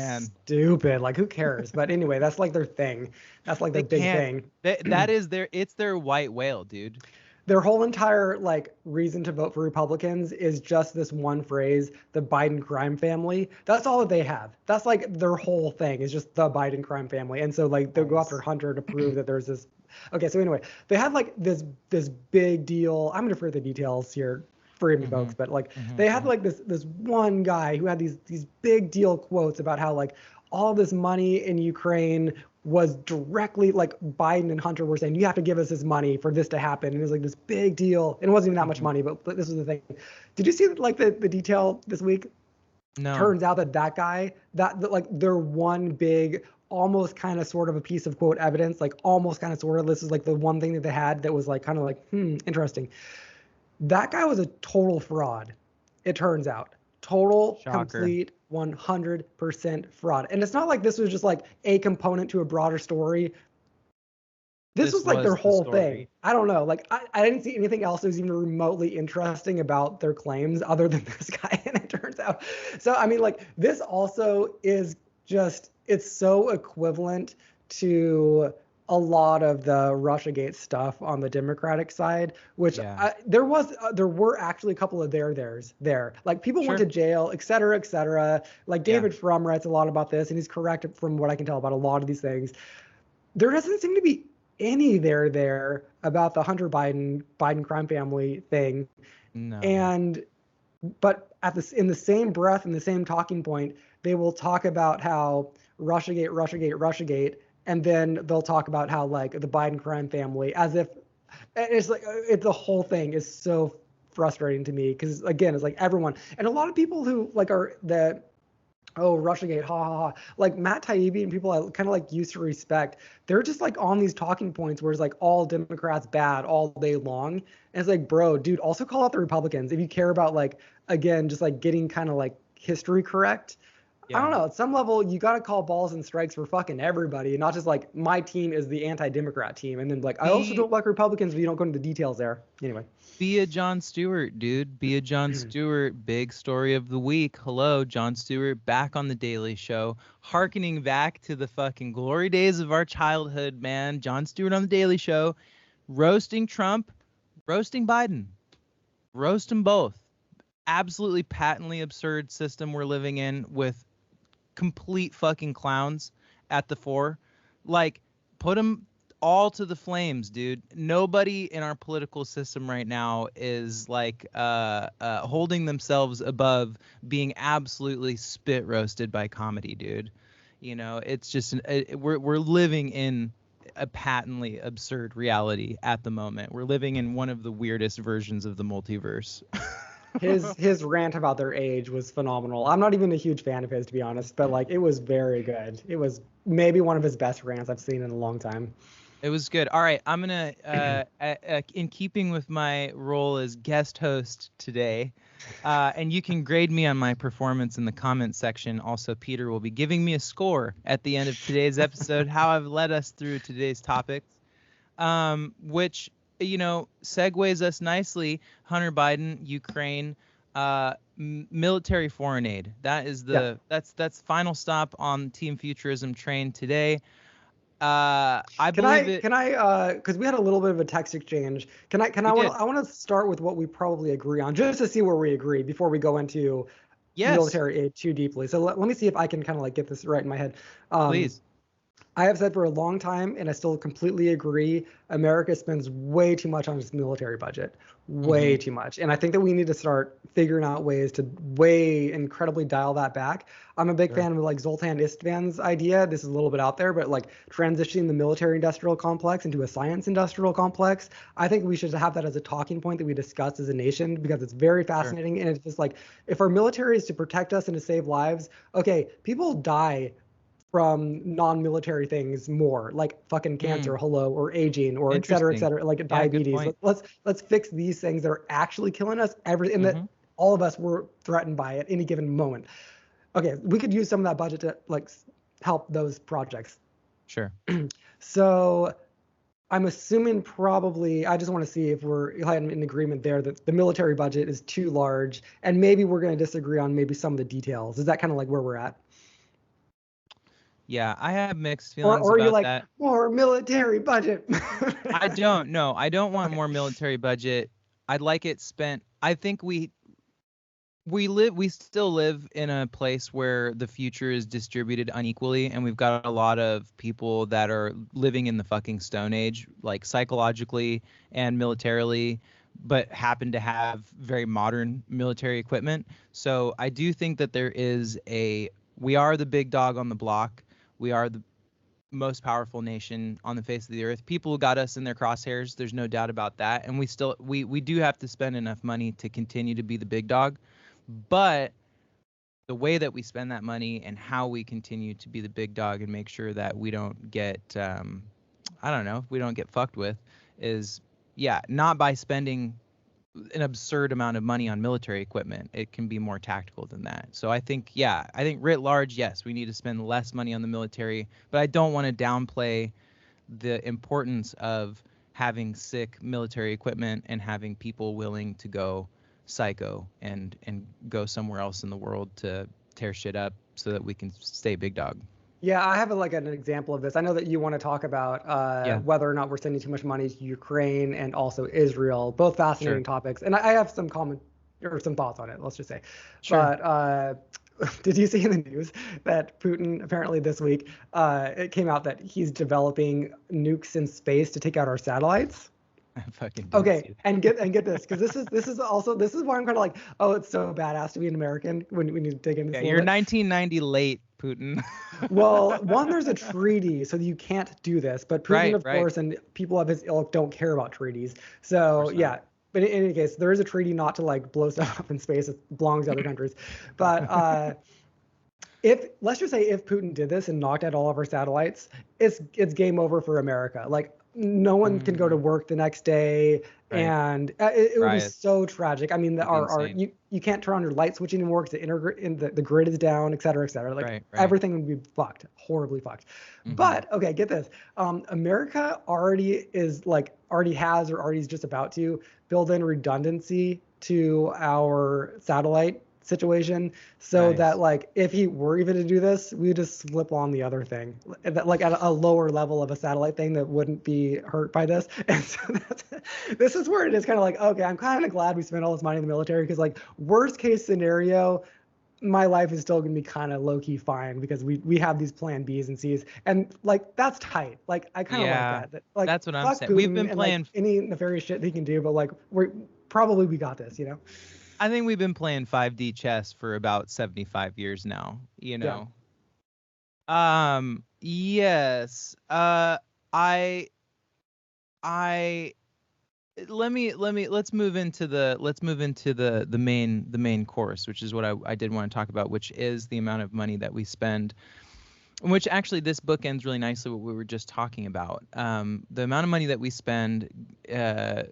stupid. Like, who cares? But anyway, that's like their thing. That's like their big thing. That is it's their white whale, dude. Their whole entire like reason to vote for Republicans is just this one phrase, the Biden crime family. That's all that they have. That's like their whole thing is just the Biden crime family. And so like they'll go after Hunter to prove that there's this. Okay, so anyway, they had like this big deal. I'm gonna refer the details here. Forgive me, folks, but like they had like this one guy who had these big deal quotes about how like all this money in Ukraine was directly like Biden and Hunter were saying, you have to give us this money for this to happen. And it was like this big deal. And it wasn't even that much money, but this was the thing. Did you see like the detail this week? No. Turns out that guy, that like their one big, almost kind of sort of a piece of quote evidence, like almost kind of sort of, this is like the one thing that they had that was like kind of like, interesting. That guy was a total fraud. It turns out. Total, complete, 100% fraud. And it's not like this was just like a component to a broader story. This was like their whole thing. I don't know. Like I didn't see anything else that was even remotely interesting about their claims other than this guy. And it turns out. So, I mean, like this also is just, it's so equivalent to a lot of the Russiagate stuff on the Democratic side, which there were actually a couple of theirs there. Like people went to jail, et cetera, et cetera. Like David Frum writes a lot about this, and he's correct from what I can tell about a lot of these things. There doesn't seem to be any there about the Hunter Biden crime family thing. No. But in the same breath, in the same talking point, they will talk about how Russiagate, and then they'll talk about how like the Biden crime family, as if it's like the whole thing is so frustrating to me because again, it's like everyone and a lot of people who like are that, oh, Russiagate, ha ha ha, like Matt Taibbi and people I kind of like used to respect. They're just like on these talking points where it's like all Democrats bad all day long, and it's like, bro, dude, also call out the Republicans if you care about like again just like getting kind of like history correct. I don't know. At some level, you got to call balls and strikes for fucking everybody, and not just like my team is the anti-Democrat team, and then like I also don't like Republicans, but you don't go into the details there. Anyway, be a Jon Stewart, dude. Be a Jon Stewart. Big story of the week. Hello, Jon Stewart back on the Daily Show, hearkening back to the fucking glory days of our childhood, man. Jon Stewart on the Daily Show, roasting Trump, roasting Biden, roast them both. Absolutely patently absurd system we're living in with complete fucking clowns at the fore. Like, put them all to the flames, dude. Nobody in our political system right now is like holding themselves above being absolutely spit roasted by comedy, dude. You know, it's just we're living in a patently absurd reality at the moment. We're living in one of the weirdest versions of the multiverse. His rant about their age was phenomenal. I'm not even a huge fan of his, to be honest, but like it was very good. It was maybe one of his best rants I've seen in a long time. It was good. All right, I'm gonna in keeping with my role as guest host today, and you can grade me on my performance in the comments section. Also, Peter will be giving me a score at the end of today's episode, how I've led us through today's topics, which, you know, segues us nicely. Hunter Biden, Ukraine, military foreign aid. That is that's final stop on Team Futurism train today. Because we had a little bit of a text exchange. I want to start with what we probably agree on, just to see where we agree before we go into military aid too deeply. So let me see if I can kind of like get this right in my head. Please. I have said for a long time, and I still completely agree, America spends way too much on its military budget, Mm-hmm. way too much. And I think that we need to start figuring out ways to way incredibly dial that back. I'm a big Sure. fan of like Zoltan Istvan's idea. This is a little bit out there, but like transitioning the military industrial complex into a science industrial complex. I think we should have that as a talking point that we discuss as a nation because it's very Sure. fascinating. And it's just like, if our military is to protect us and to save lives, okay, people die from non-military things more, like fucking Mm, cancer, hello, or aging, or et interesting. cetera, like Yeah, good diabetes. point. Let's fix these things that are actually killing us. And Mm-hmm. that all of us were threatened by at any given moment. Okay, we could use some of that budget to like help those projects. Sure. So I'm assuming probably, I just want to see if we're in agreement there that the military budget is too large, and maybe we're going to disagree on maybe some of the details. Is that kind of like where we're at? Yeah, I have mixed Or, feelings or are you about like that. more military budget? I don't. No, I don't want Okay. more military budget. I'd like it spent. I think we still live in a place where the future is distributed unequally, and we've got a lot of people that are living in the fucking stone age, like psychologically and militarily, but happen to have very modern military equipment. So I do think that we are the big dog on the block. We are the most powerful nation on the face of the earth. People got us in their crosshairs. There's no doubt about that. And we do have to spend enough money to continue to be the big dog. But the way that we spend that money and how we continue to be the big dog and make sure that we don't get I don't know, we don't get fucked with is, yeah, not by spending an absurd amount of money on military equipment. It can be more tactical than that. So I think, yeah, I think writ large, yes, we need to spend less money on the military, but I don't want to downplay the importance of having sick military equipment and having people willing to go psycho and go somewhere else in the world to tear shit up so that we can stay big dog. Yeah, I have like an example of this. I know that you want to talk about Yeah, whether or not we're sending too much money to Ukraine and also Israel, both sure. fascinating topics. And I have some comment or some thoughts on it, let's just say. Sure. But did you see in the news that Putin apparently this week it came out that he's developing nukes in space to take out our satellites? I fucking didn't Okay, see that. and get this, because this is why I'm kind of like, oh, it's so badass to be an American when you dig into Yeah, this a little you're bit. 1990 late, Putin. Well, one, there's a treaty, so you can't do this. But Putin, Right, of right. course, and people of his ilk don't care about treaties. Of So course not. yeah. But in any case, there is a treaty not to like blow stuff up in space. It belongs to other countries. But if let's just say if Putin did this and knocked out all of our satellites, it's game over for America. Like no one can go to Mm, work the next day, right. and it would be Riots. so tragic. I mean, It'd be our insane. you can't turn on your light switch anymore because the grid is down, et cetera, et cetera. Like Right, right. everything would be fucked, horribly fucked. Mm-hmm. But okay, get this. America already has or already is just about to build in redundancy to our satellite situation so that Nice. like if he were even to do this, we would just slip on the other thing, like at a lower level of a satellite thing that wouldn't be hurt by this. And so this is where it is kind of like, okay, I'm kind of glad we spent all this money in the military because like worst case scenario, my life is still gonna be kind of low key fine because we have these plan B's and C's, and like that's tight. Like I kind of like Yeah, that. Like that's what I'm fuck saying. We've been Putin and like playing any nefarious shit he can do, but like we got this, you know? I think we've been playing 5D chess for about 75 years now, you Yeah. know. Yes. I I let's move into the main course, which is what I did want to talk about, which is the amount of money that we spend, which actually this book ends really nicely what we were just talking about. The amount of money that we spend uh,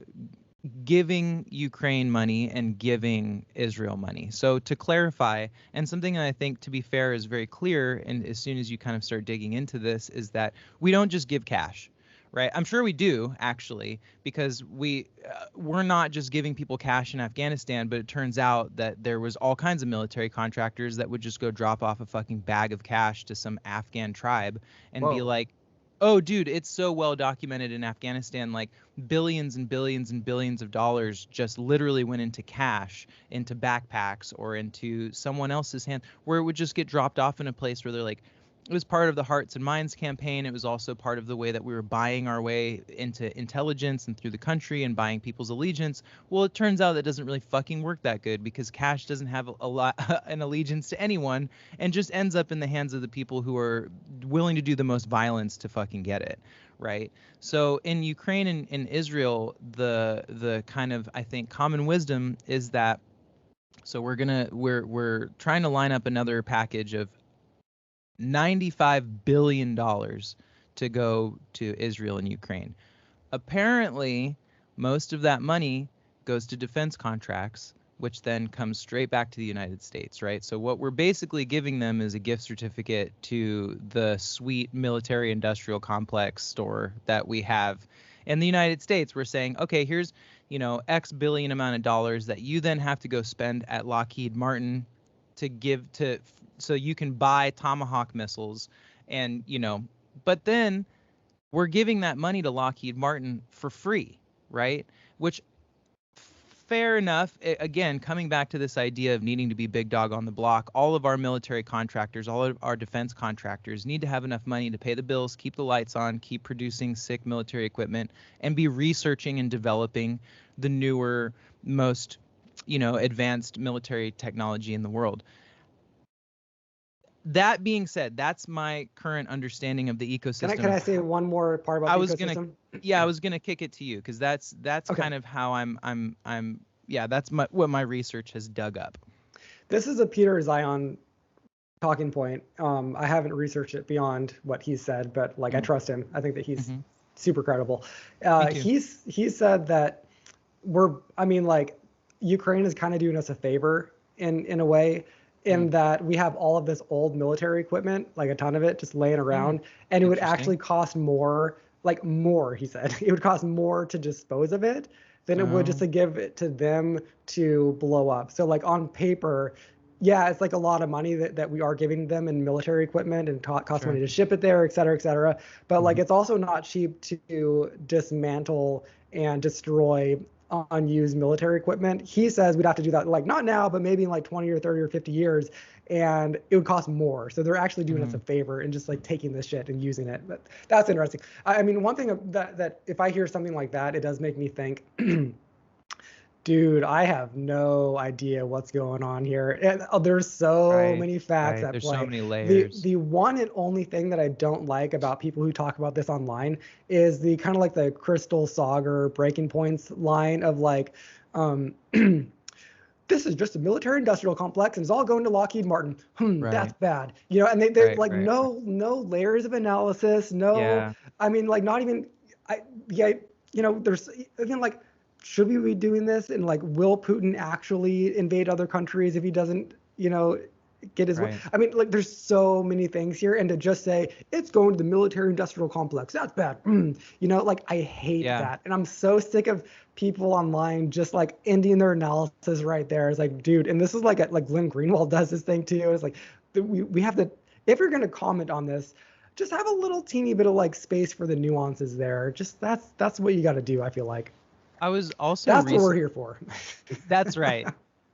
giving Ukraine money and giving Israel money. So to clarify, and something that I think, to be fair, is very clear, and as soon as you kind of start digging into this, is that we don't just give cash, right? I'm sure we do actually, because we're not just giving people cash in Afghanistan, but it turns out that there was all kinds of military contractors that would just go drop off a fucking bag of cash to some Afghan tribe and be Whoa. like, oh, dude, it's so well documented in Afghanistan. Like billions and billions and billions of dollars just literally went into cash, into backpacks, or into someone else's hand, where it would just get dropped off in a place where they're like, it was part of the Hearts and Minds campaign. It was also part of the way that we were buying our way into intelligence and through the country and buying people's allegiance. Well, it turns out that doesn't really fucking work that good, because cash doesn't have a lot an allegiance to anyone, and just ends up in the hands of the people who are willing to do the most violence to fucking get it, right? So in Ukraine and in Israel, the kind of, I think, common wisdom is that, so we're trying to line up another package of $95 billion to go to Israel and Ukraine. Apparently, most of that money goes to defense contracts, which then comes straight back to the United States, right? So what we're basically giving them is a gift certificate to the sweet military industrial complex store that we have in the United States. We're saying, okay, here's, X billion amount of dollars that you then have to go spend at Lockheed Martin to give to, so you can buy Tomahawk missiles, and but then we're giving that money to Lockheed Martin for free, right? Which, fair enough. Again, coming back to this idea of needing to be big dog on the block, all of our military contractors, all of our defense contractors need to have enough money to pay the bills, keep the lights on, keep producing sick military equipment, and be researching and developing the newer, most advanced military technology in the world. That being said, that's my current understanding of the ecosystem. Can I say one more part about the ecosystem? I was gonna kick it to you, because that's okay. Kind of how that's what my research has dug up. This is a Peter Zion talking point. I haven't researched it beyond what he said, but I trust him. I think that he's super credible. He said that Ukraine is kind of doing us a favor in a way, in that we have all of this old military equipment, a ton of it, just laying around, and it would actually cost more, he said, it would cost more to dispose of it than it would just to give it to them to blow up. So on paper, yeah, it's a lot of money that we are giving them in military equipment, and cost money to ship it there, et cetera, et cetera. But it's also not cheap to dismantle and destroy unused military equipment. He says we'd have to do that not now, but maybe in 20 or 30 or 50 years, and it would cost more. So they're actually doing us a favor and just taking this shit and using it. But that's interesting. I mean, one thing that if I hear something like that, it does make me think, dude, I have no idea what's going on here. And, there's so many facts at play. There's so many layers. The one and only thing that I don't like about people who talk about this online is the kind of the Crystal Sagar Breaking Points line of this is just a military industrial complex and it's all going to Lockheed Martin. That's bad. And they're no layers of analysis. No, I mean, not even, there's even should we be doing this? And will Putin actually invade other countries if he doesn't, get his way? I mean, there's so many things here, and to just say it's going to the military industrial complex, that's bad. I hate that, and I'm so sick of people online just ending their analysis right there. It's dude, and this is like Glenn Greenwald does this thing too. It's we have to, if you're going to comment on this, just have a little teeny bit of space for the nuances there. Just that's what you got to do. I feel like. I was also That's what we're here for. That's right.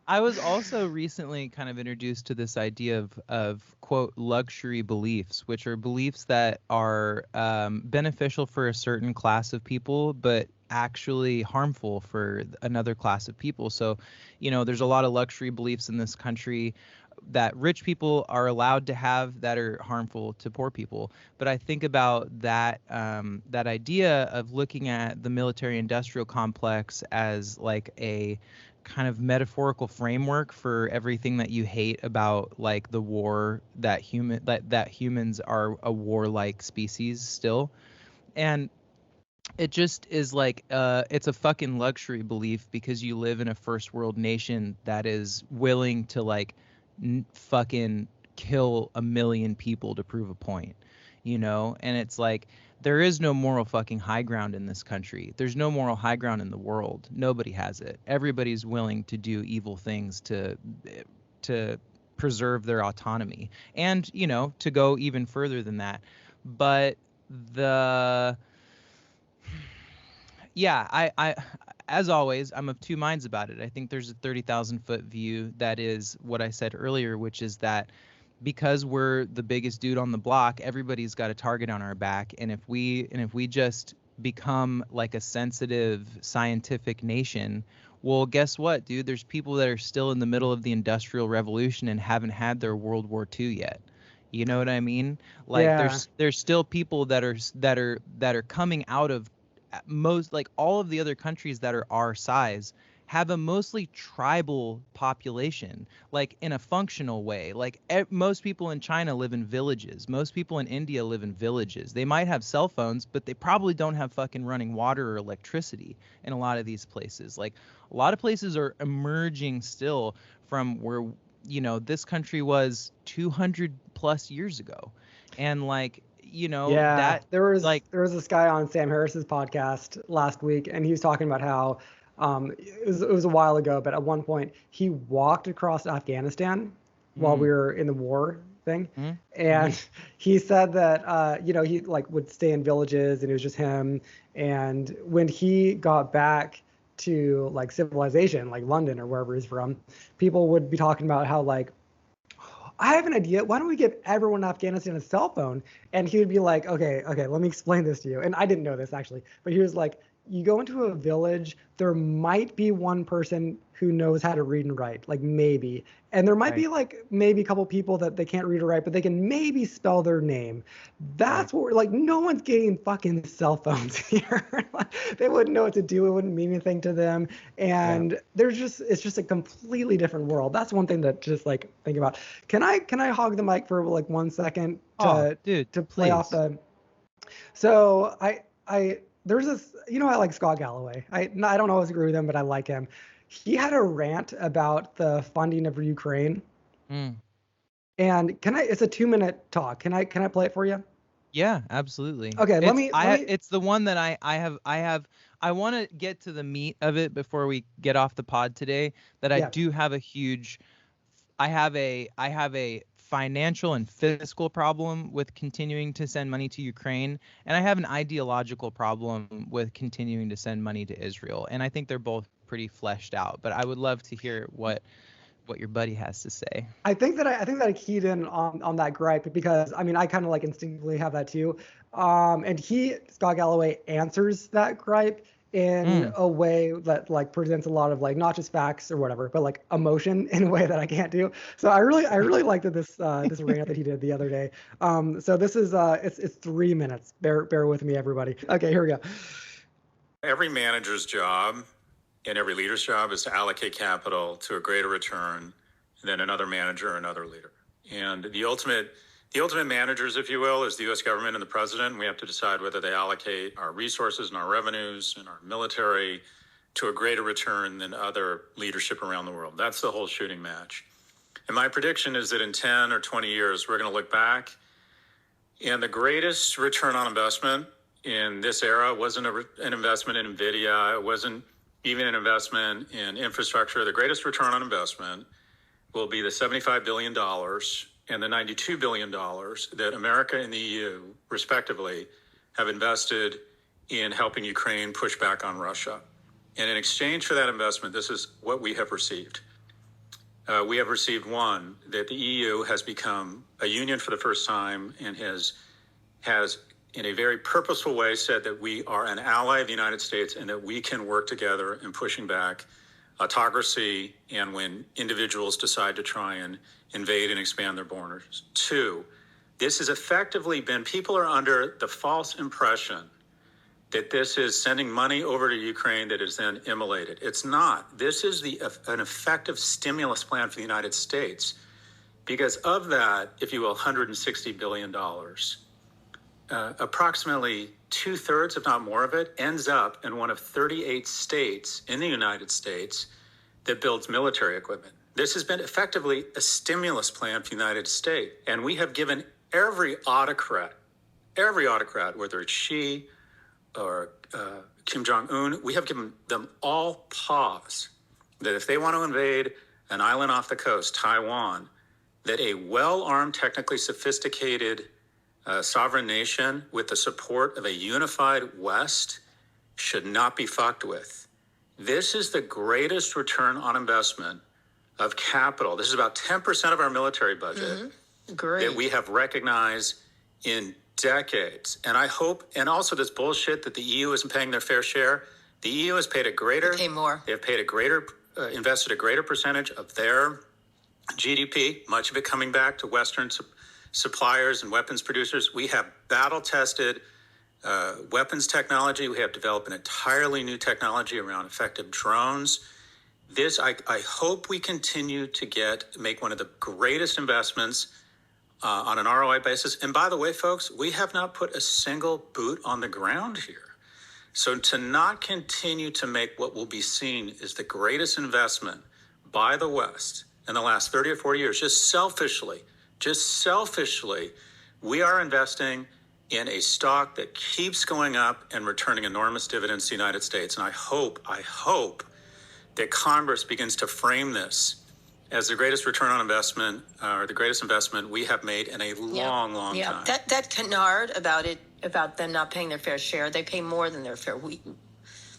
I was also recently kind of introduced to this idea of quote luxury beliefs, which are beliefs that are beneficial for a certain class of people, but actually harmful for another class of people. So, there's a lot of luxury beliefs in this country that rich people are allowed to have that are harmful to poor people. But I think about that that idea of looking at the military industrial complex as a kind of metaphorical framework for everything that you hate about the war, that humans are a warlike species still. And it just is it's a fucking luxury belief, because you live in a first world nation that is willing to fucking kill 1 million people to prove a point, and it's there is no moral fucking high ground in this country. There's no moral high ground in the world. Nobody has it. Everybody's willing to do evil things to preserve their autonomy, and to go even further than that. But I as always, I'm of two minds about it. I think there's a 30,000 foot view that is what I said earlier, which is that because we're the biggest dude on the block, everybody's got a target on our back. And if we just become like a sensitive scientific nation, well, guess what, dude? There's people that are still in the middle of the Industrial Revolution and haven't had their World War II yet. You know what I mean? Like Yeah. there's still people that are coming out of most, like all of the other countries that are our size have a mostly tribal population, like in a functional way. Like most people in China live in villages. Most people in India live in villages. They might have cell phones, but they probably don't have fucking running water or electricity in a lot of these places. Like a lot of places are emerging still from where, you know, this country was 200 plus years ago. And like, you know, Yeah, that like there was this guy on Sam Harris's podcast last week, and he was talking about how it was a while ago, but at one point he walked across Afghanistan while we were in the war thing, and he said that you know, he like would stay in villages and it was just him, and when he got back to like civilization, like London or wherever he's from, people would be talking about how like, I have an idea. Why don't we give everyone in Afghanistan a cell phone? And he would be like, okay, let me explain this to you. And I didn't know this actually, but he was like, you go into a village, there might be one person who knows how to read and write, like maybe. And there might be like maybe a couple people that they can't read or write, but they can maybe spell their name. That's what we're like, no one's getting fucking cell phones here. They wouldn't know what to do. It wouldn't mean anything to them. And it's just a completely different world. That's one thing that just like think about. Can I hog the mic for like 1 second to play off the, so I there's this, you know, I like Scott Galloway. I don't always agree with him, but I like him. He had a rant about the funding of Ukraine. And it's a 2-minute talk. Can I play it for you? Yeah, absolutely. Okay, It's the one that I want to get to the meat of it before we get off the pod today, that I do have a huge, I have a financial and fiscal problem with continuing to send money to Ukraine, and I have an ideological problem with continuing to send money to Israel. And I think they're both pretty fleshed out, but I would love to hear what your buddy has to say. I think that I keyed in on that gripe because I mean I kind of like instinctively have that too. And Scott Galloway answers that gripe in a way that like presents a lot of like not just facts or whatever, but like emotion in a way that I can't do. So I really liked this rant that he did the other day. So this is it's 3 minutes. Bear with me, everybody. Okay, here we go. Every manager's job and every leader's job is to allocate capital to a greater return than another manager or another leader. And the ultimate managers, if you will, is the U.S. government and the president. We have to decide whether they allocate our resources and our revenues and our military to a greater return than other leadership around the world. That's the whole shooting match. And my prediction is that in 10 or 20 years, we're going to look back, and the greatest return on investment in this era wasn't an investment in NVIDIA. It wasn't even an investment in infrastructure. The greatest return on investment will be the $75 billion and the $92 billion that America and the EU, respectively, have invested in helping Ukraine push back on Russia. And in exchange for that investment, this is what we have received. We have received, one, that the EU has become a union for the first time and has in a very purposeful way said that we are an ally of the United States and that we can work together in pushing back autocracy and when individuals decide to try and invade and expand their borders. Two, this has effectively been, people are under the false impression that this is sending money over to Ukraine that is then immolated. It's not. This is an effective stimulus plan for the United States. Because of that, if you will, $160 billion, approximately 2/3, if not more of it, ends up in one of 38 states in the United States that builds military equipment. This has been effectively a stimulus plan for the United States. And we have given every autocrat, whether it's Xi or Kim Jong-un, we have given them all pause that if they want to invade an island off the coast, Taiwan, that a well-armed, technically sophisticated sovereign nation with the support of a unified West should not be fucked with. This is the greatest return on investment of capital. This is about 10% of our military budget that we have recognized in decades. And I hope, and also this bullshit that the EU isn't paying their fair share. The EU has paid a greater, they pay more. They have paid a greater, invested a greater percentage of their GDP, much of it coming back to Western suppliers and weapons producers. We have battle-tested weapons technology. We have developed an entirely new technology around effective drones. This, I hope we continue to make one of the greatest investments on an ROI basis. And by the way, folks, we have not put a single boot on the ground here. So to not continue to make what will be seen as the greatest investment by the West in the last 30 or 40 years, just selfishly, we are investing in a stock that keeps going up and returning enormous dividends to the United States. And I hope that Congress begins to frame this as the greatest return on investment, or the greatest investment we have made in a long time. That canard about them not paying their fair share, they pay more than their fair.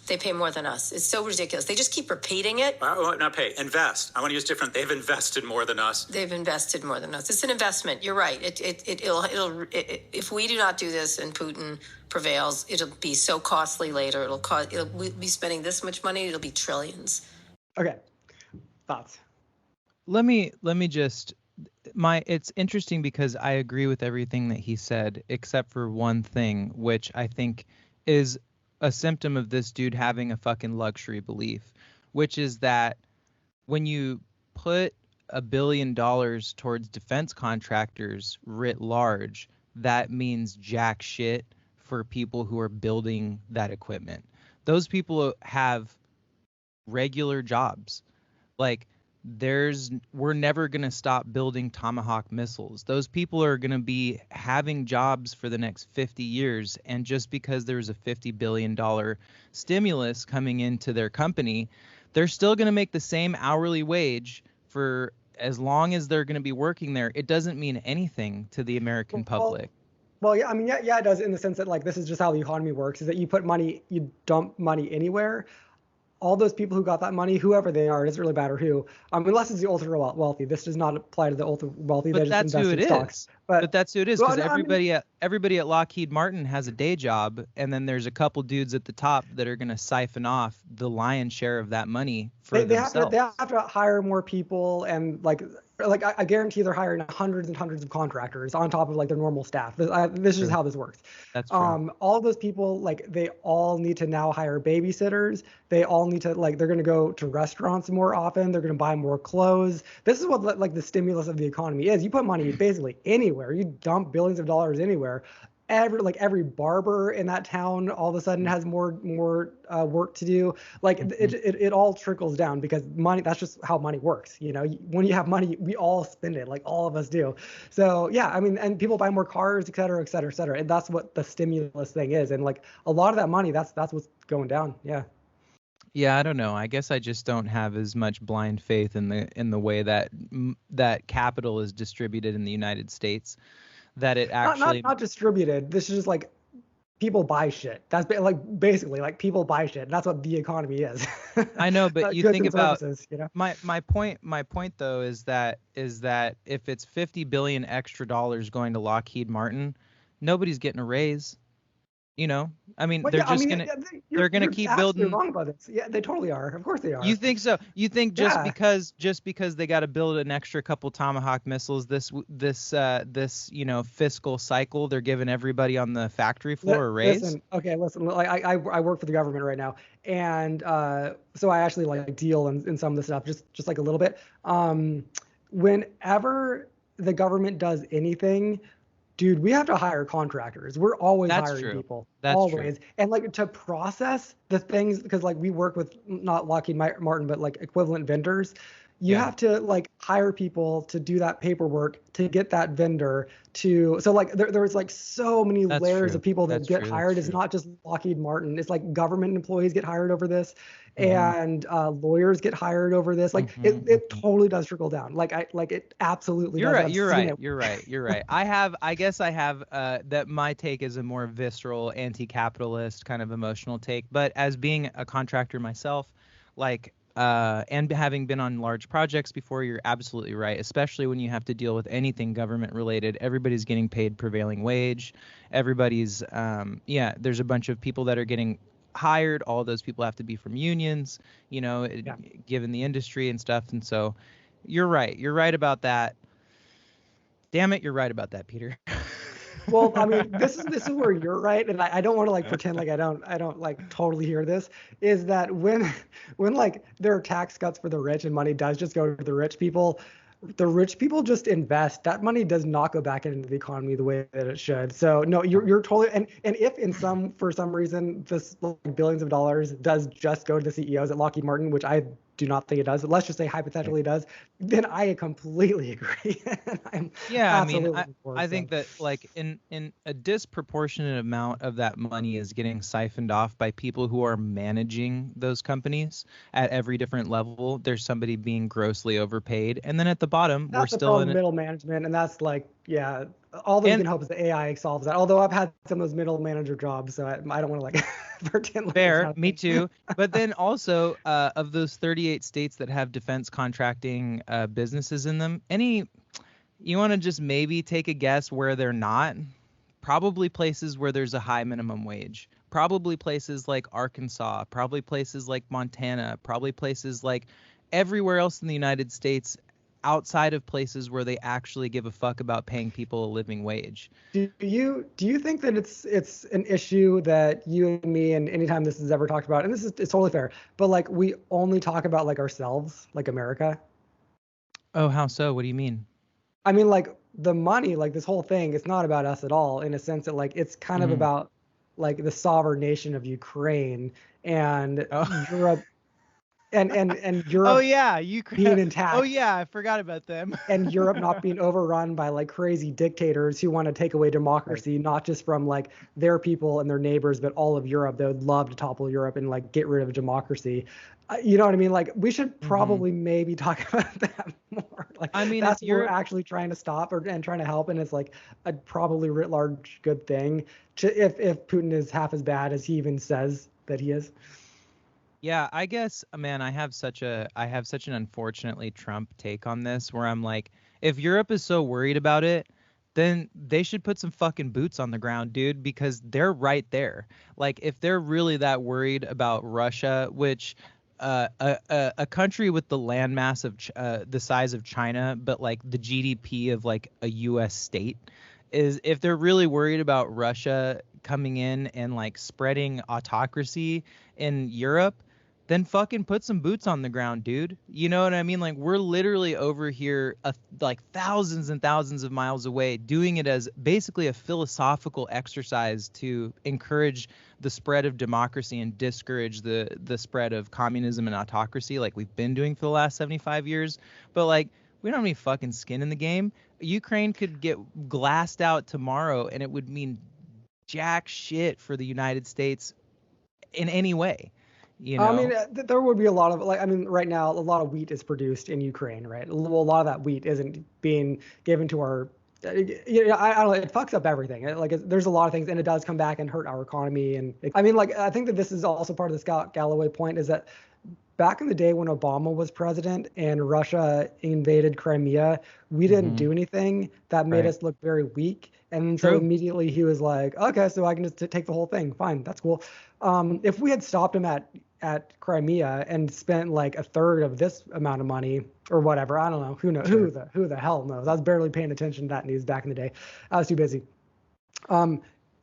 They pay more than us. It's so ridiculous. They just keep repeating it. Not pay, invest. I want to use different. They've invested more than us. They've invested more than us. It's an investment. You're right. It'll if we do not do this and Putin prevails, it'll be so costly later. We'll be spending this much money. It'll be trillions. Okay. Thoughts? Let me just it's interesting because I agree with everything that he said except for one thing, which I think is a symptom of this dude having a fucking luxury belief, which is that when you put $1 billion towards defense contractors writ large, that means jack shit for people who are building that equipment. Those people have regular jobs. Like, we're never going to stop building Tomahawk missiles. Those people are going to be having jobs for the next 50 years. And just because there's a $50 billion stimulus coming into their company, they're still going to make the same hourly wage for as long as they're going to be working there. It doesn't mean anything to the American public. Well, yeah, I mean, yeah, it does, in the sense that, like, this is just how the economy works, is that you put money, you dump money anywhere. All those people who got that money, whoever they are, it doesn't really matter who, unless it's the ultra wealthy. This does not apply to the ultra wealthy. But that's who it is. But that's who it is, because everybody at Lockheed Martin has a day job, and then there's a couple dudes at the top that are going to siphon off the lion's share of that money for themselves. They have to hire more people, and like I guarantee they're hiring hundreds and hundreds of contractors on top of like their normal staff. This is how this works. That's true. All of those people, like, they all need to now hire babysitters. They all need to, like, they're going to go to restaurants more often. They're going to buy more clothes. This is what, like, the stimulus of the economy is. You put money basically anywhere. You dump billions of dollars anywhere. Every barber in that town all of a sudden has more work to do. Like, it all trickles down, because money, that's just how money works. You know, when you have money, we all spend it, like all of us do. So yeah, I mean, and people buy more cars, et cetera, et cetera, et cetera. And that's what the stimulus thing is. And like a lot of that money, that's what's going down. Yeah. Yeah, I don't know. I guess I just don't have as much blind faith in the way that capital is distributed in the United States. That it actually not distributed. This is just like people buy shit. That's basically like people buy shit. And that's what the economy is. I know, but you think about you know? My point though is that if it's $50 billion extra dollars going to Lockheed Martin, nobody's getting a raise. You know, I mean, they're gonna keep building. You're wrong about this. Yeah, they totally are. Of course they are. You think so? You think just because they got to build an extra couple Tomahawk missiles this fiscal cycle, they're giving everybody on the factory floor a raise? Listen. I work for the government right now, and so I actually like deal in some of this stuff, just like a little bit. Whenever the government does anything, dude, we have to hire contractors. We're always hiring people. That's always. True. And like to process the things, because like we work with not Lockheed Martin, but like equivalent vendors. You have to like hire people to do that paperwork to get that vendor to. So like there's like so many layers of people that get hired. It's not just Lockheed Martin. It's like government employees get hired over this, and lawyers get hired over this. Like it totally does trickle down. Like it absolutely. You're does. right. You're right. I guess I have that my take is a more visceral, anti-capitalist kind of emotional take. But as being a contractor myself, like and having been on large projects before, you're absolutely right, especially when you have to deal with anything government related. Everybody's getting paid prevailing wage. Everybody's, there's a bunch of people that are getting hired. All those people have to be from unions, given the industry and stuff. And so you're right. You're right about that. Damn it, you're right about that, Peter. Well, I mean, this is where you're right, and I don't want to like pretend like I don't like totally hear this. Is that when like there are tax cuts for the rich and money does just go to the rich people just invest. That money does not go back into the economy the way that it should. So no, you're totally and if for some reason this like, billions of dollars does just go to the CEOs at Lockheed Martin, which I do not think it does, but let's just say hypothetically it does, then I completely agree. I think that like in a disproportionate amount of that money is getting siphoned off by people who are managing those companies at every different level. There's somebody being grossly overpaid, and then at the bottom we're still in middle management, and that's like all that we can hope is the AI solves that. Although I've had some of those middle manager jobs, so I don't want to like pretend like fair. Me too. But then also of those 38 states that have defense contracting businesses in them, you want to just maybe take a guess where they're not? Probably places where there's a high minimum wage. Probably places like Arkansas. Probably places like Montana. Probably places like everywhere else in the United States, outside of places where they actually give a fuck about paying people a living wage. Do you think that it's an issue that you and me, and anytime this is ever talked about, and it's totally fair, but like we only talk about like ourselves, like America? Oh, how so? What do you mean? I mean, like the money, like this whole thing, it's not about us at all, in a sense that like it's kind of about like the sovereign nation of Ukraine and Europe. And Europe. Oh yeah, Ukraine being intact. Oh yeah, I forgot about them. And Europe not being overrun by like crazy dictators who want to take away democracy, not just from like their people and their neighbors, but all of Europe. They would love to topple Europe and like get rid of democracy. You know what I mean? Like we should probably maybe talk about that more. Like I mean, that's what we're actually trying to stop and trying to help, and it's like a probably writ large good thing if Putin is half as bad as he even says that he is. Yeah, I guess, man, I have such an unfortunately Trump take on this, where I'm like, if Europe is so worried about it, then they should put some fucking boots on the ground, dude, because they're right there. Like, if they're really that worried about Russia, which a country with the landmass of the size of China, but like the GDP of like a U.S. state, if they're really worried about Russia coming in and like spreading autocracy in Europe, then fucking put some boots on the ground, dude. You know what I mean? Like, we're literally over here like thousands and thousands of miles away, doing it as basically a philosophical exercise to encourage the spread of democracy and discourage the spread of communism and autocracy, like we've been doing for the last 75 years. But like, we don't have any fucking skin in the game. Ukraine could get glassed out tomorrow, and it would mean jack shit for the United States in any way. You know? I mean, there would be a lot of like, I mean, right now, a lot of wheat is produced in Ukraine, right? Well, a lot of that wheat isn't being given to our, I don't know, it fucks up everything. There's a lot of things, and it does come back and hurt our economy. And I mean, like, I think that this is also part of the Scott Galloway point, is that back in the day when Obama was president and Russia invaded Crimea, we didn't do anything. That made us look very weak. And so immediately he was like, okay, so I can just take the whole thing. Fine, that's cool. If we had stopped him at Crimea and spent like a third of this amount of money or whatever, I don't know, who knows, who the hell knows? I was barely paying attention to that news back in the day. I was too busy.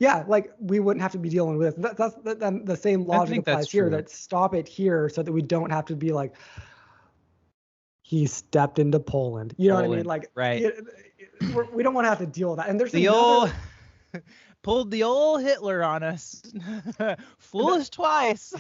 Yeah, like we wouldn't have to be dealing with it. That's the same logic applies here. That stop it here so that we don't have to be like, he stepped into Poland. You know what I mean? Like, we don't want to have to deal with that. And there's the old pulled the old Hitler on us. Fool us twice.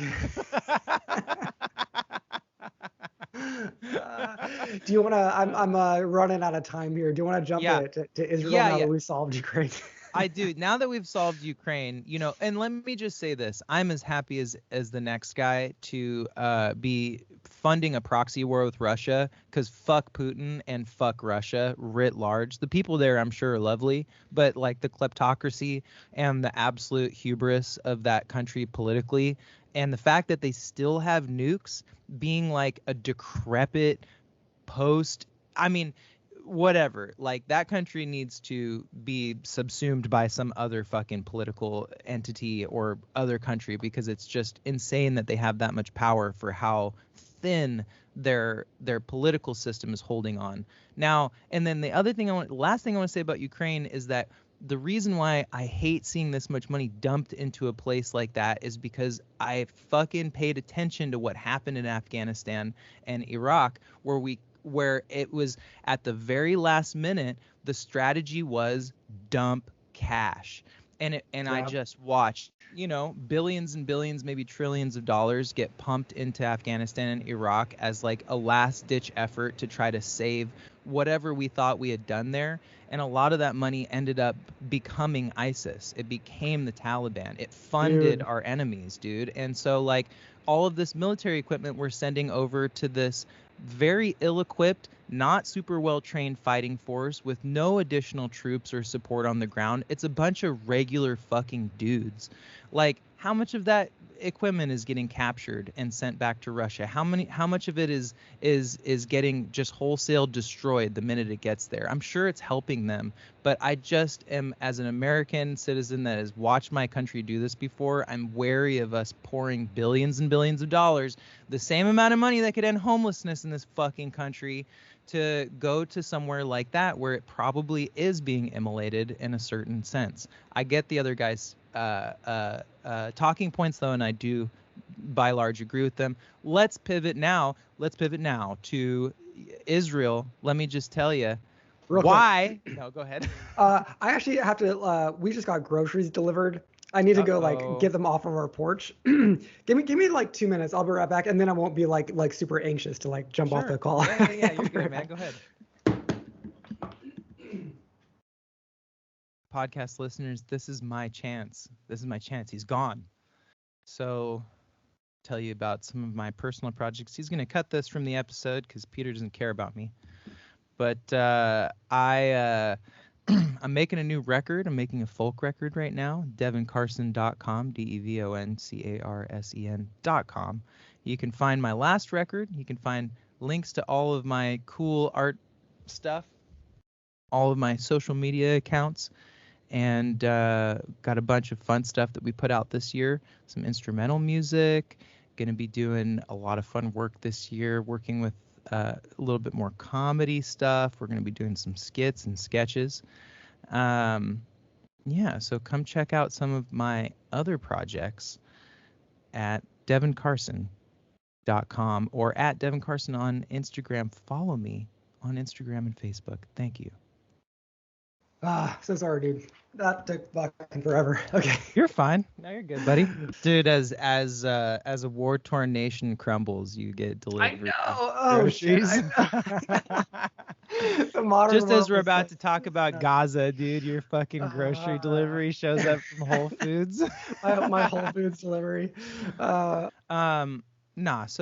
Do you want to? I'm running out of time here. Do you want to jump to Israel now that we've solved Ukraine? I do. Now that we've solved Ukraine, you know, and let me just say this: I'm as happy as the next guy to be funding a proxy war with Russia because fuck Putin and fuck Russia writ large. The people there, I'm sure, are lovely, but like the kleptocracy and the absolute hubris of that country politically, and the fact that they still have nukes being like a decrepit post, I mean, whatever, like that country needs to be subsumed by some other fucking political entity or other country, because it's just insane that they have that much power for how thin their political system is holding on now. And then the last thing I want to say about Ukraine is that the reason why I hate seeing this much money dumped into a place like that is because I fucking paid attention to what happened in Afghanistan and Iraq, where it was at the very last minute, the strategy was dump cash. And I just watched, billions and billions, maybe trillions of dollars get pumped into Afghanistan and Iraq as like a last ditch effort to try to save whatever we thought we had done there. And a lot of that money ended up becoming ISIS. It became the Taliban. It funded our enemies, dude. And so like all of this military equipment we're sending over to this very ill-equipped, not super well-trained fighting force with no additional troops or support on the ground. It's a bunch of regular fucking dudes. Like, how much of that equipment is getting captured and sent back to Russia? How much of it is getting just wholesale destroyed the minute it gets there? I'm sure it's helping them, but I just am, as an American citizen that has watched my country do this before, I'm wary of us pouring billions and billions of dollars, the same amount of money that could end homelessness in this fucking country, to go to somewhere like that where it probably is being immolated in a certain sense. I get the other guy's talking points though, and I do by large agree with them. Let's pivot now to Israel. Let me just tell you why. No, go ahead. I actually have to. We just got groceries delivered. I need to go like get them off of our porch. give me like 2 minutes. I'll be right back, and then I won't be like super anxious to like jump off the call. Yeah, you're good, man. Go ahead. Podcast listeners, this is my chance. He's gone. So tell you about some of my personal projects. He's going to cut this from the episode because Peter doesn't care about me. But I'm making a new record. I'm making a folk record right now. DevonCarson.com, DevonCarsen.com. You can find my last record. You can find links to all of my cool art stuff, all of my social media accounts, and got a bunch of fun stuff that we put out this year. Some instrumental music. Going to be doing a lot of fun work this year, working with a little bit more comedy stuff. We're going to be doing some skits and sketches. So come check out some of my other projects at DevonCarson.com or at Devon Carson on Instagram. Follow me on Instagram and Facebook. Thank you. So sorry, dude. That took fucking forever. Okay. You're fine. No, you're good, buddy. Dude, as a war-torn nation crumbles, you get delivered. I know. Groceries. Just as we're about to talk about Gaza, dude, your fucking grocery delivery shows up from Whole Foods. my Whole Foods delivery. So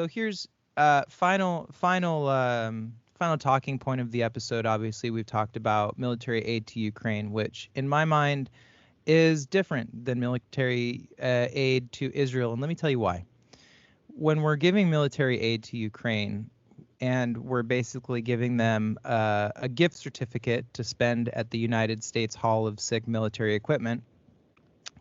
here's final talking point of the episode. Obviously, we've talked about military aid to Ukraine, which in my mind is different than military aid to Israel. And let me tell you why. When we're giving military aid to Ukraine and we're basically giving them a gift certificate to spend at the United States Hall of Sick Military Equipment,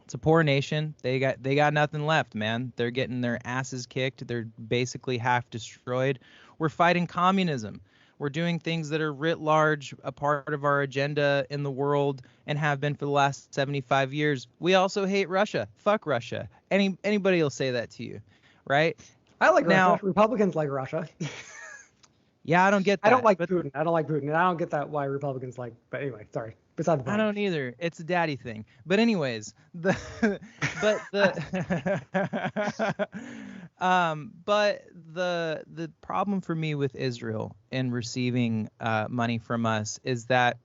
it's a poor nation. They got nothing left, man. They're getting their asses kicked. They're basically half destroyed. We're fighting communism. We're doing things that are writ large a part of our agenda in the world and have been for the last 75 years. We also hate Russia. Fuck Russia. Anybody will say that to you, right? I like Russia. Republicans like Russia. Yeah, I don't get that. I don't like Putin. And I don't get that why Republicans like. But anyway, sorry. Beside the point. I don't either. It's a daddy thing. But anyways, but the problem for me with Israel in receiving money from us is that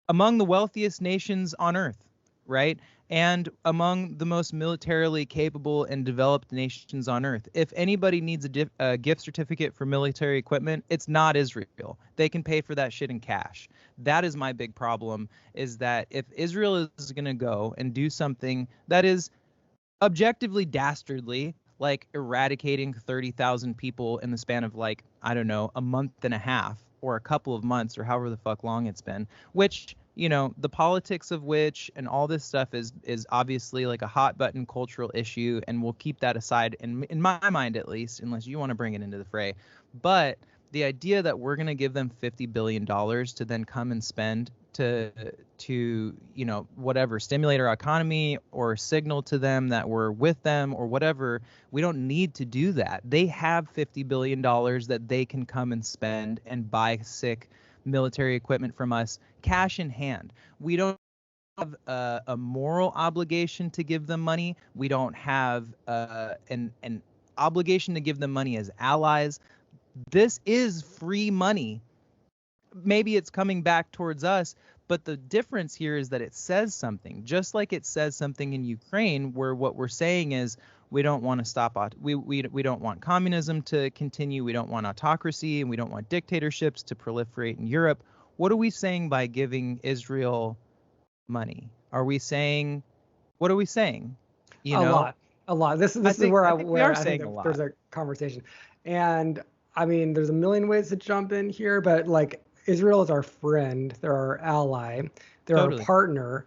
among the wealthiest nations on earth, right? and among the most militarily capable and developed nations on earth. If anybody needs a gift certificate for military equipment, it's not Israel. They can pay for that shit in cash. That is my big problem, is that if Israel is going to go and do something that is objectively dastardly, like eradicating 30,000 people in the span of, like, I don't know, a month and a half or a couple of months or however the fuck long it's been, which, you know, the politics of which and all this stuff is obviously like a hot button cultural issue, and we'll keep that aside in my mind, at least, unless you want to bring it into the fray. But the idea that we're going to give them $50 billion to then come and spend to you know, whatever, stimulate our economy or signal to them that we're with them or whatever, we don't need to do that. They have $50 billion that they can come and spend and buy sick military equipment from us, cash in hand. We don't have a moral obligation to give them money. We don't have an obligation to give them money as allies. This is free money. Maybe it's coming back towards us, but the difference here is that it says something, just like it says something in Ukraine, where what we're saying is we don't want to stop. We don't want communism to continue. We don't want autocracy, and we don't want dictatorships to proliferate in Europe. What are we saying by giving Israel money? Are we saying, what are we saying? You know? A lot. This is where I think there's a conversation. And I mean, there's a million ways to jump in here, but like, Israel is our friend. They're our ally. They're our partner.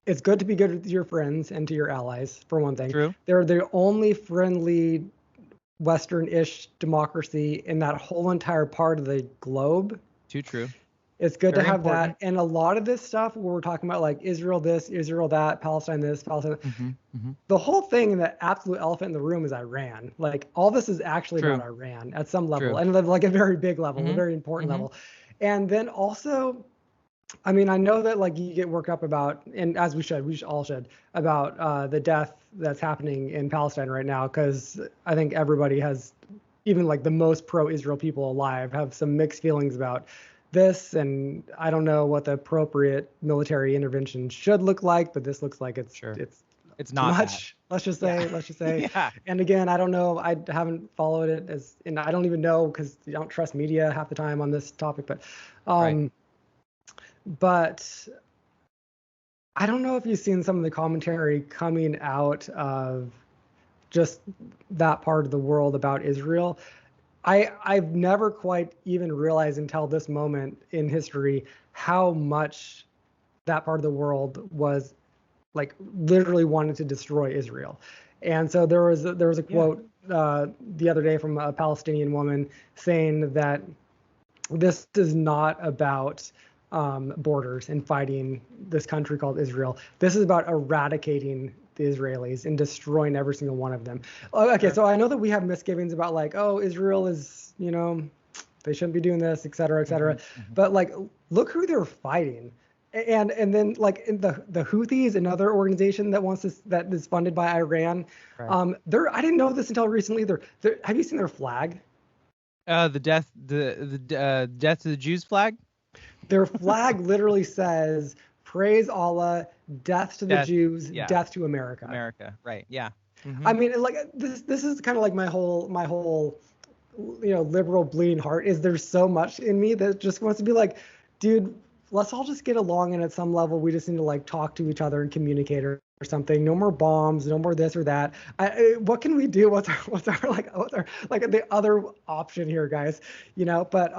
It's good to be good to your friends and to your allies, for one thing. True. They're the only friendly Western-ish democracy in that whole entire part of the globe. Too true. It's good to have that. And a lot of this stuff where we're talking about like Israel this, Israel that, Palestine this, Palestine. The whole thing, and the absolute elephant in the room, is Iran. Like, all this is actually about Iran at some level, and like a very big level, a very important level. And then also, I mean, I know that like you get worked up about, and as we all should, about the death that's happening in Palestine right now, because I think everybody has, even like the most pro-Israel people alive, have some mixed feelings about this, and I don't know what the appropriate military intervention should look like, but this looks like it's not much. Let's just say. Yeah. And again, I don't know. I haven't followed it and I don't even know, because I don't trust media half the time on this topic. But, but I don't know if you've seen some of the commentary coming out of just that part of the world about Israel. I've never quite even realized until this moment in history how much that part of the world was like literally wanted to destroy Israel. And so there was a quote the other day from a Palestinian woman saying that this is not about borders and fighting this country called Israel. This is about eradicating the Israelis and destroying every single one of them. Okay, so I know that we have misgivings about like, oh, Israel is, you know, they shouldn't be doing this, et cetera, et cetera. But like, look who they're fighting. And then like in the Houthis, another organization that that is funded by Iran. I didn't know this until recently. Have you seen their flag? The death to the Jews flag. Their flag literally says, "Praise Allah, death to the Jews, death to America." America, right? Yeah. I mean, like this is kind of like my whole, you know, liberal bleeding heart. Is there's so much in me that just wants to be like, dude, let's all just get along, and at some level we just need to like talk to each other and communicate or something. No more bombs, no more this or that. What can we do? What's our the other option here, guys? You know, but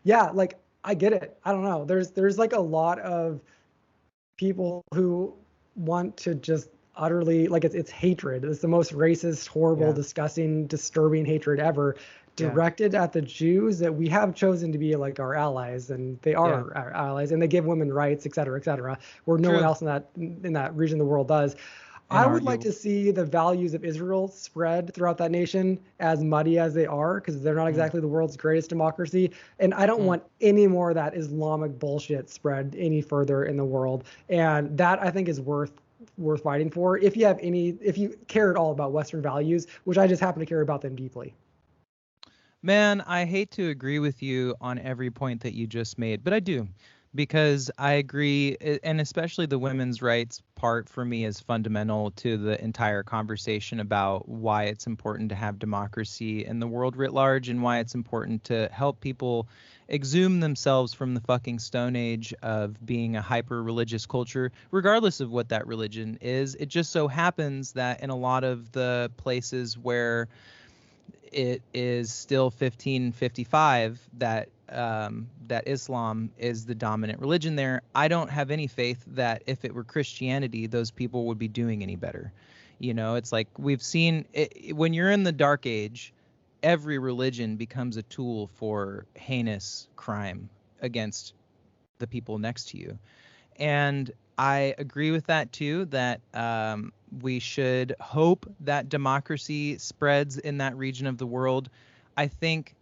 yeah, like I get it. I don't know. There's like a lot of people who want to just utterly, like, it's hatred. It's the most racist, horrible, disgusting, disturbing hatred ever, directed at the Jews that we have chosen to be like our allies, and they are our allies, and they give women rights, et cetera, where no one else in that region of the world does. I would like to see the values of Israel spread throughout that nation, as muddy as they are, because they're not exactly the world's greatest democracy. And I don't want any more of that Islamic bullshit spread any further in the world. And that, I think, is worth fighting for. If you care at all about Western values, which I just happen to care about them deeply. Man, I hate to agree with you on every point that you just made, but I do. because I agree, and especially the women's rights part for me is fundamental to the entire conversation about why it's important to have democracy in the world writ large and why it's important to help people exhume themselves from the fucking stone age of being a hyper religious culture, regardless of what that religion is. It just so happens that in a lot of the places where it is still 1555 that that Islam is the dominant religion there. I don't have any faith that if it were Christianity, those people would be doing any better. You know, it's like we've seen it, when you're in the dark age, every religion becomes a tool for heinous crime against the people next to you. And I agree with that too, that we should hope that democracy spreads in that region of the world. I think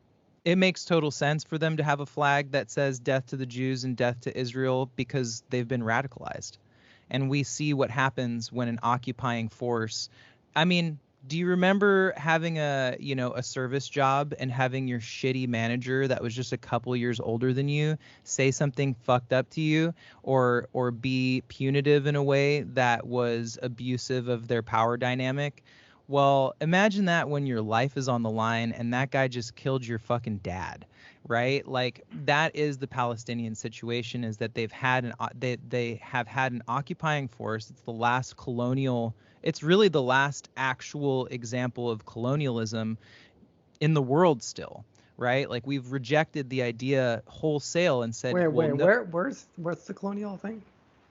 it makes total sense for them to have a flag that says death to the Jews and death to Israel because they've been radicalized. And we see what happens when an occupying force, I mean, do you remember having a service job and having your shitty manager that was just a couple years older than you say something fucked up to you or be punitive in a way that was abusive of their power dynamic? Well, imagine that when your life is on the line and that guy just killed your fucking dad, right? Like that is the Palestinian situation, is that they have had an occupying force. It's the last colonial, it's really the last actual example of colonialism in the world still, right? Like we've rejected the idea wholesale and said, Wait, no. where's the colonial thing?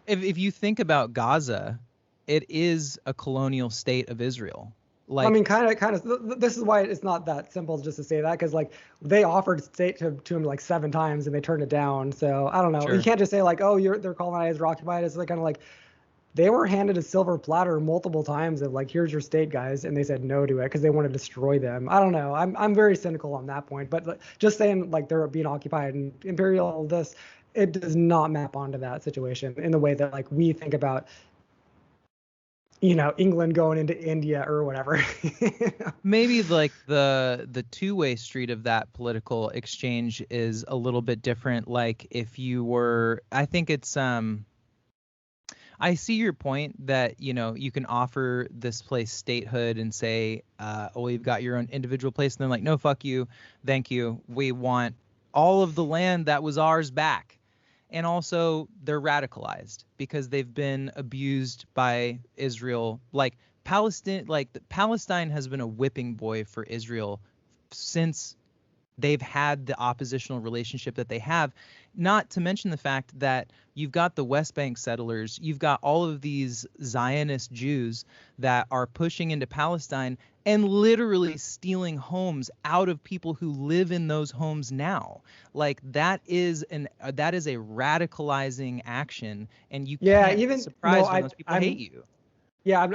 If you think about Gaza, it is a colonial state of Israel. I Like, mean, kind of. This is why it's not that simple just to say that, because like they offered state to him like 7 times and they turned it down. So I don't know. Sure. You can't just say like, oh, they're colonized or occupied. It's like kind of like they were handed a silver platter multiple times of like, here's your state, guys, and they said no to it because they want to destroy them. I don't know. I'm very cynical on that point, but like, just saying like they're being occupied and imperial this, it does not map onto that situation in the way that like we think about, England going into India or whatever. maybe like the two-way street of that political exchange is a little bit different. Like if you were, I think it's I see your point that, you can offer this place statehood and say, oh, you've got your own individual place. And they're like, no, fuck you. Thank you. We want all of the land that was ours back. And also they're radicalized because they've been abused by Israel. Like Palestine has been a whipping boy for Israel since they've had the oppositional relationship that they have, not to mention the fact that you've got the West Bank settlers, you've got all of these Zionist Jews that are pushing into Palestine and literally stealing homes out of people who live in those homes now. Like that is a radicalizing action, and you can't be surprised when those people hate you. Yeah,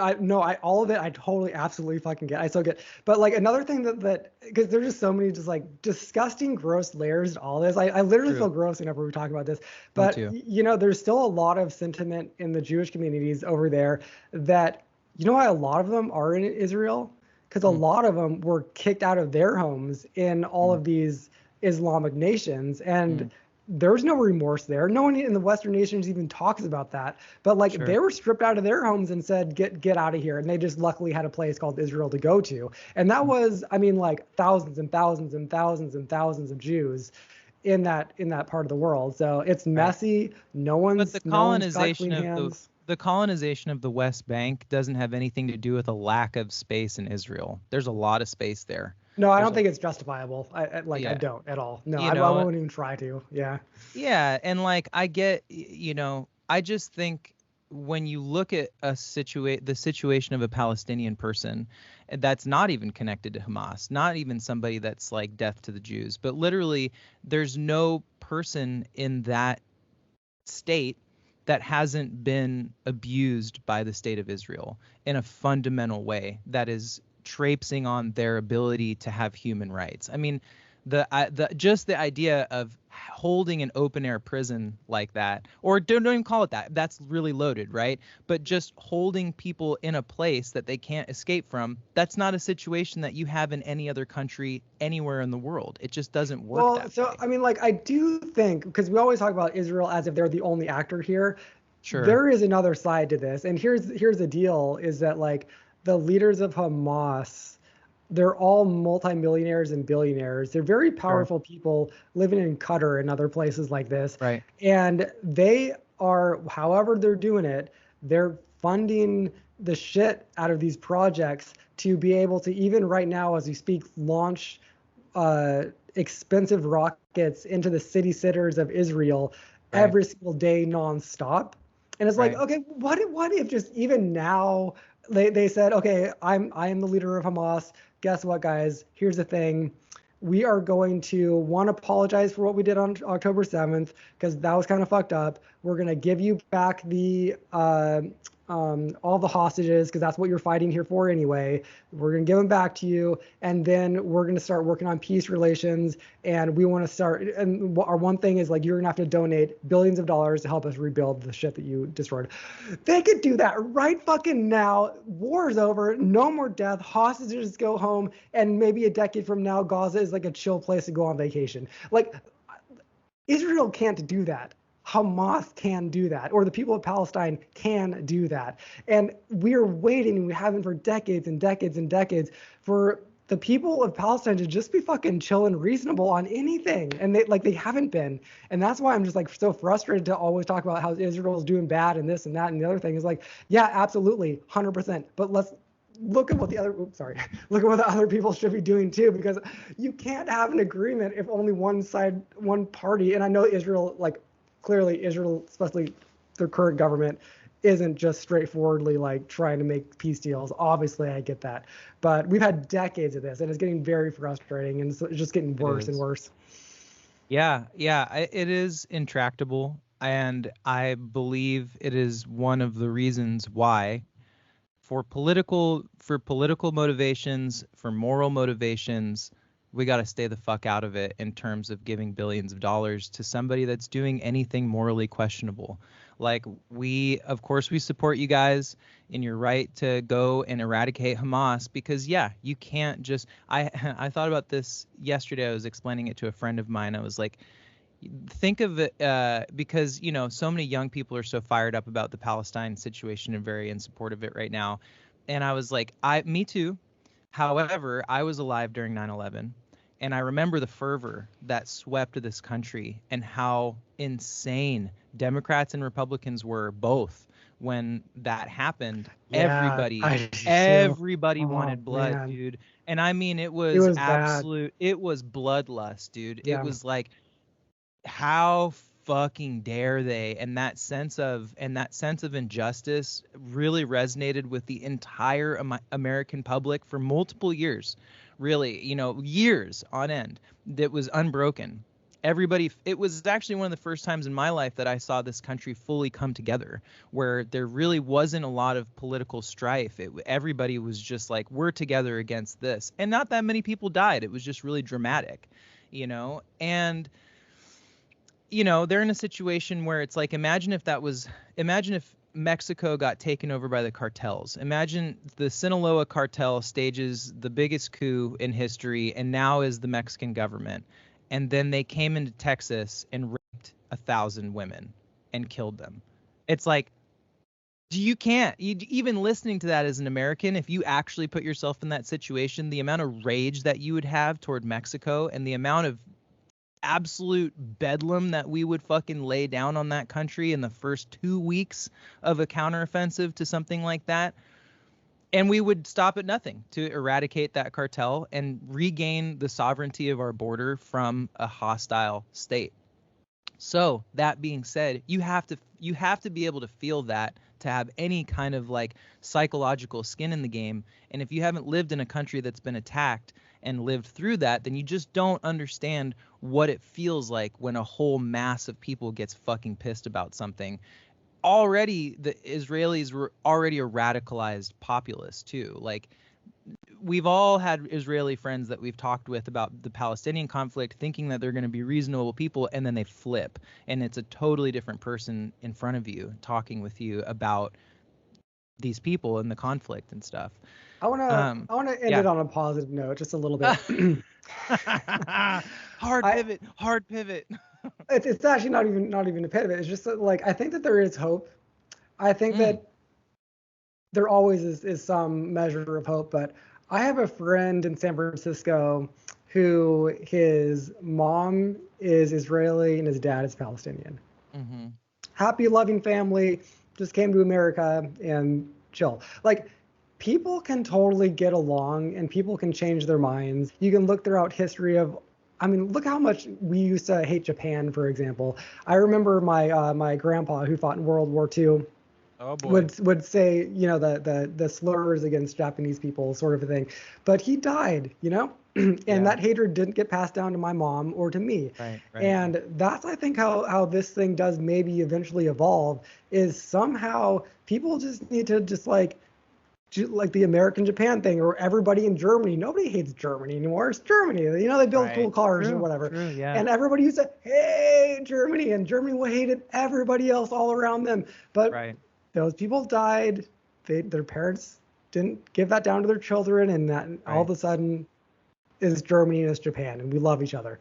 all of it, I totally, absolutely fucking get. I so get. But like another thing that because there's just so many just like disgusting, gross layers to all this. I literally feel gross whenever we talk about this. But there's still a lot of sentiment in the Jewish communities over there that why a lot of them are in Israel, because a lot of them were kicked out of their homes in all of these Islamic nations, and there's no remorse there. No one in the Western nations even talks about that. But like they were stripped out of their homes and said, get out of here. And they just luckily had a place called Israel to go to. And that was, I mean, like thousands and thousands and thousands and thousands of Jews in that part of the world. So it's messy. But the colonization of the West Bank doesn't have anything to do with a lack of space in Israel. There's a lot of space there. No, I don't think it's justifiable. I don't at all. No, I won't even try to. Yeah. Yeah, and like I get, I just think when you look at the situation of a Palestinian person that's not even connected to Hamas, not even somebody that's like death to the Jews, but literally there's no person in that state that hasn't been abused by the state of Israel in a fundamental way that is traipsing on their ability to have human rights. I mean, Just the idea of holding an open air prison like that, or don't even call it that. That's really loaded, right? But just holding people in a place that they can't escape from, that's not a situation that you have in any other country anywhere in the world. It just doesn't work Well, that so way. I mean, like I do think, because we always talk about Israel as if they're the only actor here. Sure. There is another side to this, and here's the deal: is that like the leaders of Hamas, they're all multimillionaires and billionaires. They're very powerful people living in Qatar and other places like this. Right. And they are, however they're doing it, they're funding the shit out of these projects to be able to, even right now as we speak, launch expensive rockets into the city centers of Israel every single day nonstop. And it's like, okay, what if just even now they said, okay, I am the leader of Hamas. Guess what, guys? Here's the thing. We are going to apologize for what we did on October 7th, because that was kind of fucked up. We're going to give you back the all the hostages, because that's what you're fighting here for anyway. We're going to give them back to you, and then we're going to start working on peace relations. And we want to start, and our one thing is like, you're going to have to donate billions of dollars to help us rebuild the shit that you destroyed. They could do that right fucking now. War's over, no more death, hostages go home, and maybe a decade from now, Gaza is like a chill place to go on vacation. Like, Israel can't do that. Hamas can do that, or the people of Palestine can do that. And we're waiting, and we haven't for decades and decades and decades, for the people of Palestine to just be fucking chill and reasonable on anything. And they haven't been. And that's why I'm just like so frustrated to always talk about how Israel is doing bad and this and that. And the other thing is like, yeah, absolutely, 100%. But let's look at what the other people should be doing too, because you can't have an agreement if only one party, and I know Israel, like, clearly Israel, especially their current government, isn't just straightforwardly like trying to make peace deals. Obviously, I get that. But we've had decades of this, and it's getting very frustrating, and it's just getting worse and worse. Yeah, it is intractable, and I believe it is one of the reasons why, for political motivations, for moral motivations, we got to stay the fuck out of it in terms of giving billions of dollars to somebody that's doing anything morally questionable. Like, of course we support you guys in your right to go and eradicate Hamas, because yeah, you can't just, I thought about this yesterday. I was explaining it to a friend of mine. I was like, think of it, because, you know, so many young people are so fired up about the Palestine situation and very in support of it right now. And I was like, me too. However, I was alive during 9/11. And I remember the fervor that swept this country and how insane Democrats and Republicans were both when that happened. Yeah, Everybody wanted blood, man. dude. And I mean, it was absolute, bad. it was bloodlust, dude. Yeah. It was like, how fucking dare they? And that sense of injustice really resonated with the entire American public for multiple years, really, you know, years on end. That was unbroken. It was actually one of the first times in my life that I saw this country fully come together, where there really wasn't a lot of political strife. Everybody was just like, we're together against this. And not that many people died. It was just really dramatic, you know? And you know, they're in a situation where it's like, imagine if Mexico got taken over by the cartels. Imagine the Sinaloa cartel stages the biggest coup in history, and now is the Mexican government. And then they came into Texas and raped 1,000 women and killed them. It's like, even listening to that as an American, if you actually put yourself in that situation, the amount of rage that you would have toward Mexico and the amount of absolute bedlam that we would fucking lay down on that country in the first 2 weeks of a counteroffensive to something like that. And we would stop at nothing to eradicate that cartel and regain the sovereignty of our border from a hostile state. So that being said, you have to be able to feel that to have any kind of like psychological skin in the game. And if you haven't lived in a country that's been attacked and lived through that, then you just don't understand what it feels like when a whole mass of people gets fucking pissed about something. Already, the Israelis were already a radicalized populace too. Like, we've all had Israeli friends that we've talked with about the Palestinian conflict, thinking that they're going to be reasonable people, and then they flip, and it's a totally different person in front of you talking with you about these people and the conflict and stuff. I wanna end it on a positive note, just a little bit. Hard pivot. It's actually not even a pivot. It's just that, like, I think that there is hope. I think that there always is some measure of hope, but I have a friend in San Francisco who his mom is Israeli and his dad is Palestinian. Mm-hmm. Happy, loving family, just came to America and chill. Like, people can totally get along and people can change their minds. You can look throughout history of, I mean, look how much we used to hate Japan, for example. I remember my grandpa, who fought in World War II, would say, you know, the slurs against Japanese people, sort of a thing. But he died, you know, and that hatred didn't get passed down to my mom or to me. Right. And that's, I think, how this thing does maybe eventually evolve, is somehow people just need to just like the American Japan thing, or everybody in Germany. Nobody hates Germany anymore. It's Germany. You know, they build cool cars or whatever. And everybody used to hate Germany, and Germany hated everybody else all around them. But those people died. Their parents didn't give that down to their children, and that all of a sudden is Germany and is Japan, and we love each other.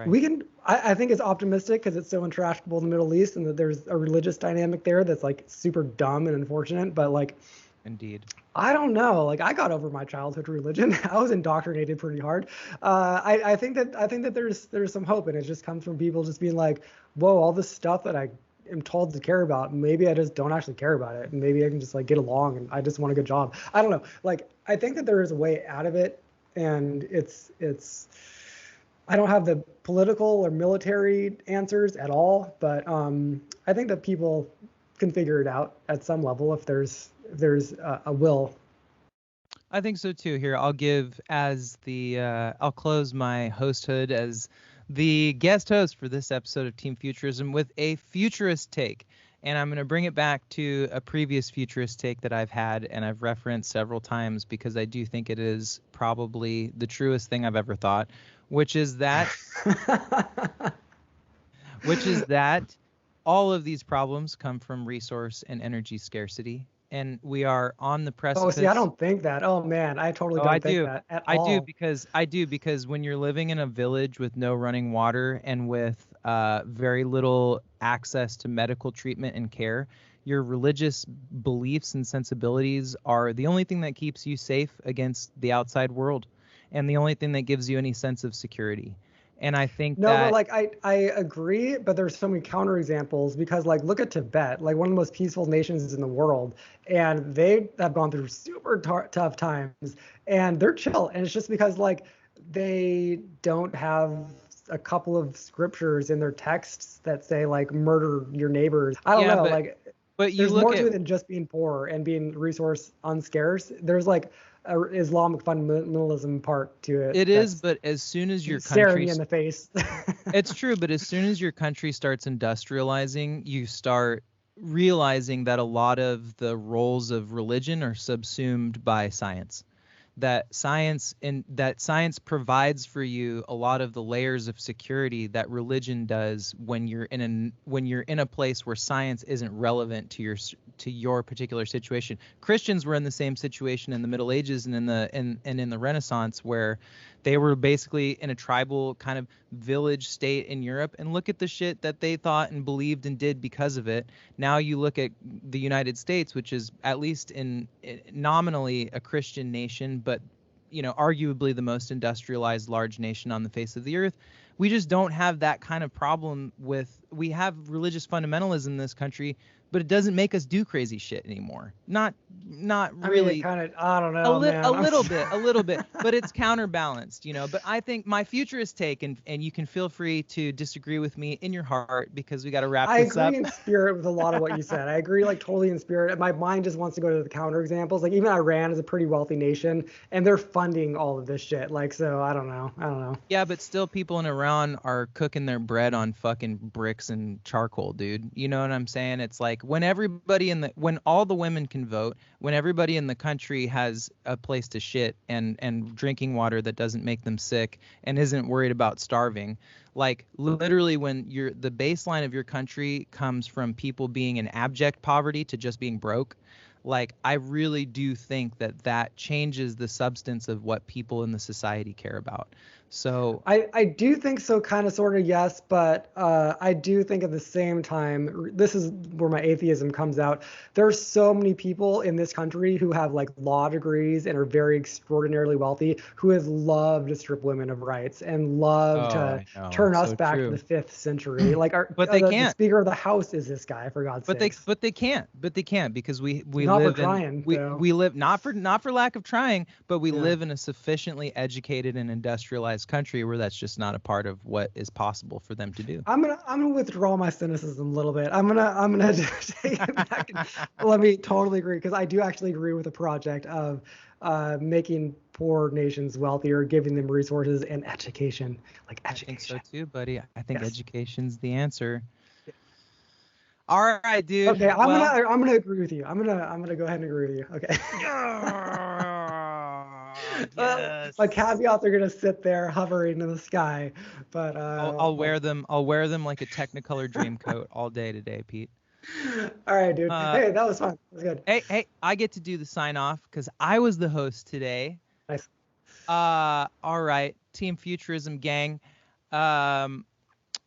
We can, I think it's optimistic because it's so intractable in the Middle East, and that there's a religious dynamic there that's like super dumb and unfortunate, but like, indeed, I don't know. Like, I got over my childhood religion. I was indoctrinated pretty hard. I think that there's some hope, and it just comes from people just being like, whoa, all this stuff that I am told to care about, maybe I just don't actually care about it, and maybe I can just like get along, and I just want a good job. I don't know. Like, I think that there is a way out of it, and it's I don't have the political or military answers at all, but I think that people can figure it out at some level if there's a will. I think so too. Here, I'll give as the I'll close my hosthood as the guest host for this episode of Team Futurism with a futurist take. And I'm going to bring it back to a previous futurist take that I've had and I've referenced several times because I do think it is probably the truest thing I've ever thought, which is that all of these problems come from resource and energy scarcity. And we are on the precipice. Oh, see, I don't think that. Oh man, I totally don't think that at all. I do because when you're living in a village with no running water and with very little access to medical treatment and care, your religious beliefs and sensibilities are the only thing that keeps you safe against the outside world, and the only thing that gives you any sense of security. And I think but like I agree, but there's so many counterexamples, because like look at Tibet, like one of the most peaceful nations in the world, and they have gone through super tough times, and they're chill, and it's just because like they don't have a couple of scriptures in their texts that say like murder your neighbors. I don't know, but there's more to it than just being poor and being resource unscarce. There's like Islamic fundamentalism part to it. It is, but as soon as your country staring me in the face. It's true, but as soon as your country starts industrializing, you start realizing that a lot of the roles of religion are subsumed by science. That science provides for you a lot of the layers of security that religion does when you're in a place where science isn't relevant to your particular situation. Christians were in the same situation in the Middle Ages and in the Renaissance, where they were basically in a tribal kind of village state in Europe, and look at the shit that they thought and believed and did because of it. Now you look at the United States, which is at least nominally a Christian nation, but arguably the most industrialized large nation on the face of the earth. We just don't have that kind of problem we have religious fundamentalism in this country, but it doesn't make us do crazy shit anymore. Not really. I mean, I don't know, a little bit, but it's counterbalanced, But I think my futurist take, and you can feel free to disagree with me in your heart, because we got to wrap this up. I agree in spirit with a lot of what you said. I agree, like, totally in spirit. My mind just wants to go to the counter examples. Like, even Iran is a pretty wealthy nation, and they're funding all of this shit. Like, so I don't know. Yeah, but still, people in Iran are cooking their bread on fucking bricks and charcoal, dude. You know what I'm saying? It's like when when all the women can vote, when everybody in the country has a place to shit and drinking water that doesn't make them sick and isn't worried about starving, like literally when the baseline of your country comes from people being in abject poverty to just being broke, like I really do think that changes the substance of what people in the society care about. So I do think so, kind of, sort of, yes, but I do think at the same time, this is where my atheism comes out. There's so many people in this country who have like law degrees and are very extraordinarily wealthy who has loved to strip women of rights and love to I know, turn us so back true. to the 5th century. Like But they the can't. Speaker of the House is this guy, for God's sakes. But they can't because we Not for live trying, though. we live not for lack of trying, but we Yeah. live in a sufficiently educated and industrialized country where that's just not a part of what is possible for them to do. I'm gonna withdraw my cynicism a little bit. I'm gonna take it back. Let me totally agree, because I do actually agree with the project of making poor nations wealthier, giving them resources and education, like education. I think so too, buddy. I think Yes. education's the answer. All right, dude. Okay, I'm gonna agree with you. I'm gonna go ahead and agree with you. Okay. Yes. My caveats are gonna sit there hovering in the sky, but I'll wear them. I'll wear them like a Technicolor dream coat all day today, Pete. All right, dude. Hey, that was fun. That was good. Hey, I get to do the sign off because I was the host today. Nice. All right, Team Futurism gang.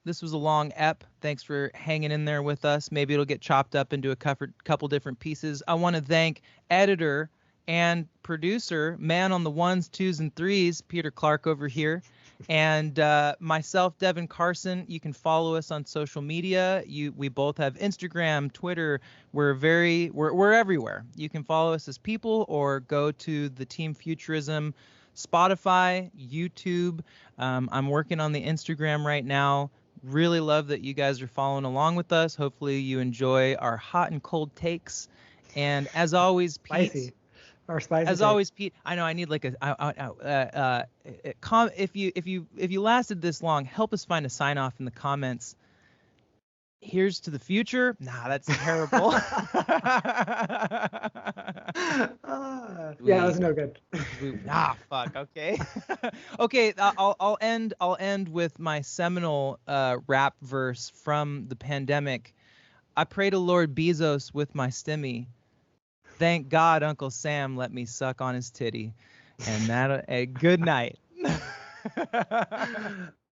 This was a long ep. Thanks for hanging in there with us. Maybe it'll get chopped up into a couple different pieces. I want to thank editor and producer, man on the 1s, 2s, and 3s, Peter Clark over here, and myself, Devin Carson. You can follow us on social media. We both have Instagram, Twitter. We're everywhere. You can follow us as people or go to the Team Futurism Spotify, YouTube. I'm working on the Instagram right now. Really love that you guys are following along with us. Hopefully you enjoy our hot and cold takes. And as always, Pete. Spicy. Or spicy. As take. always, Pete. I know I need like if you lasted this long, help us find a sign off in the comments. Here's to the future. Nah, that's terrible. Yeah, that's no good. Fuck. Okay. Okay. I'll end with my seminal rap verse from the pandemic. I pray to Lord Bezos with my stimmy. Thank God Uncle Sam let me suck on his titty. And that a good night.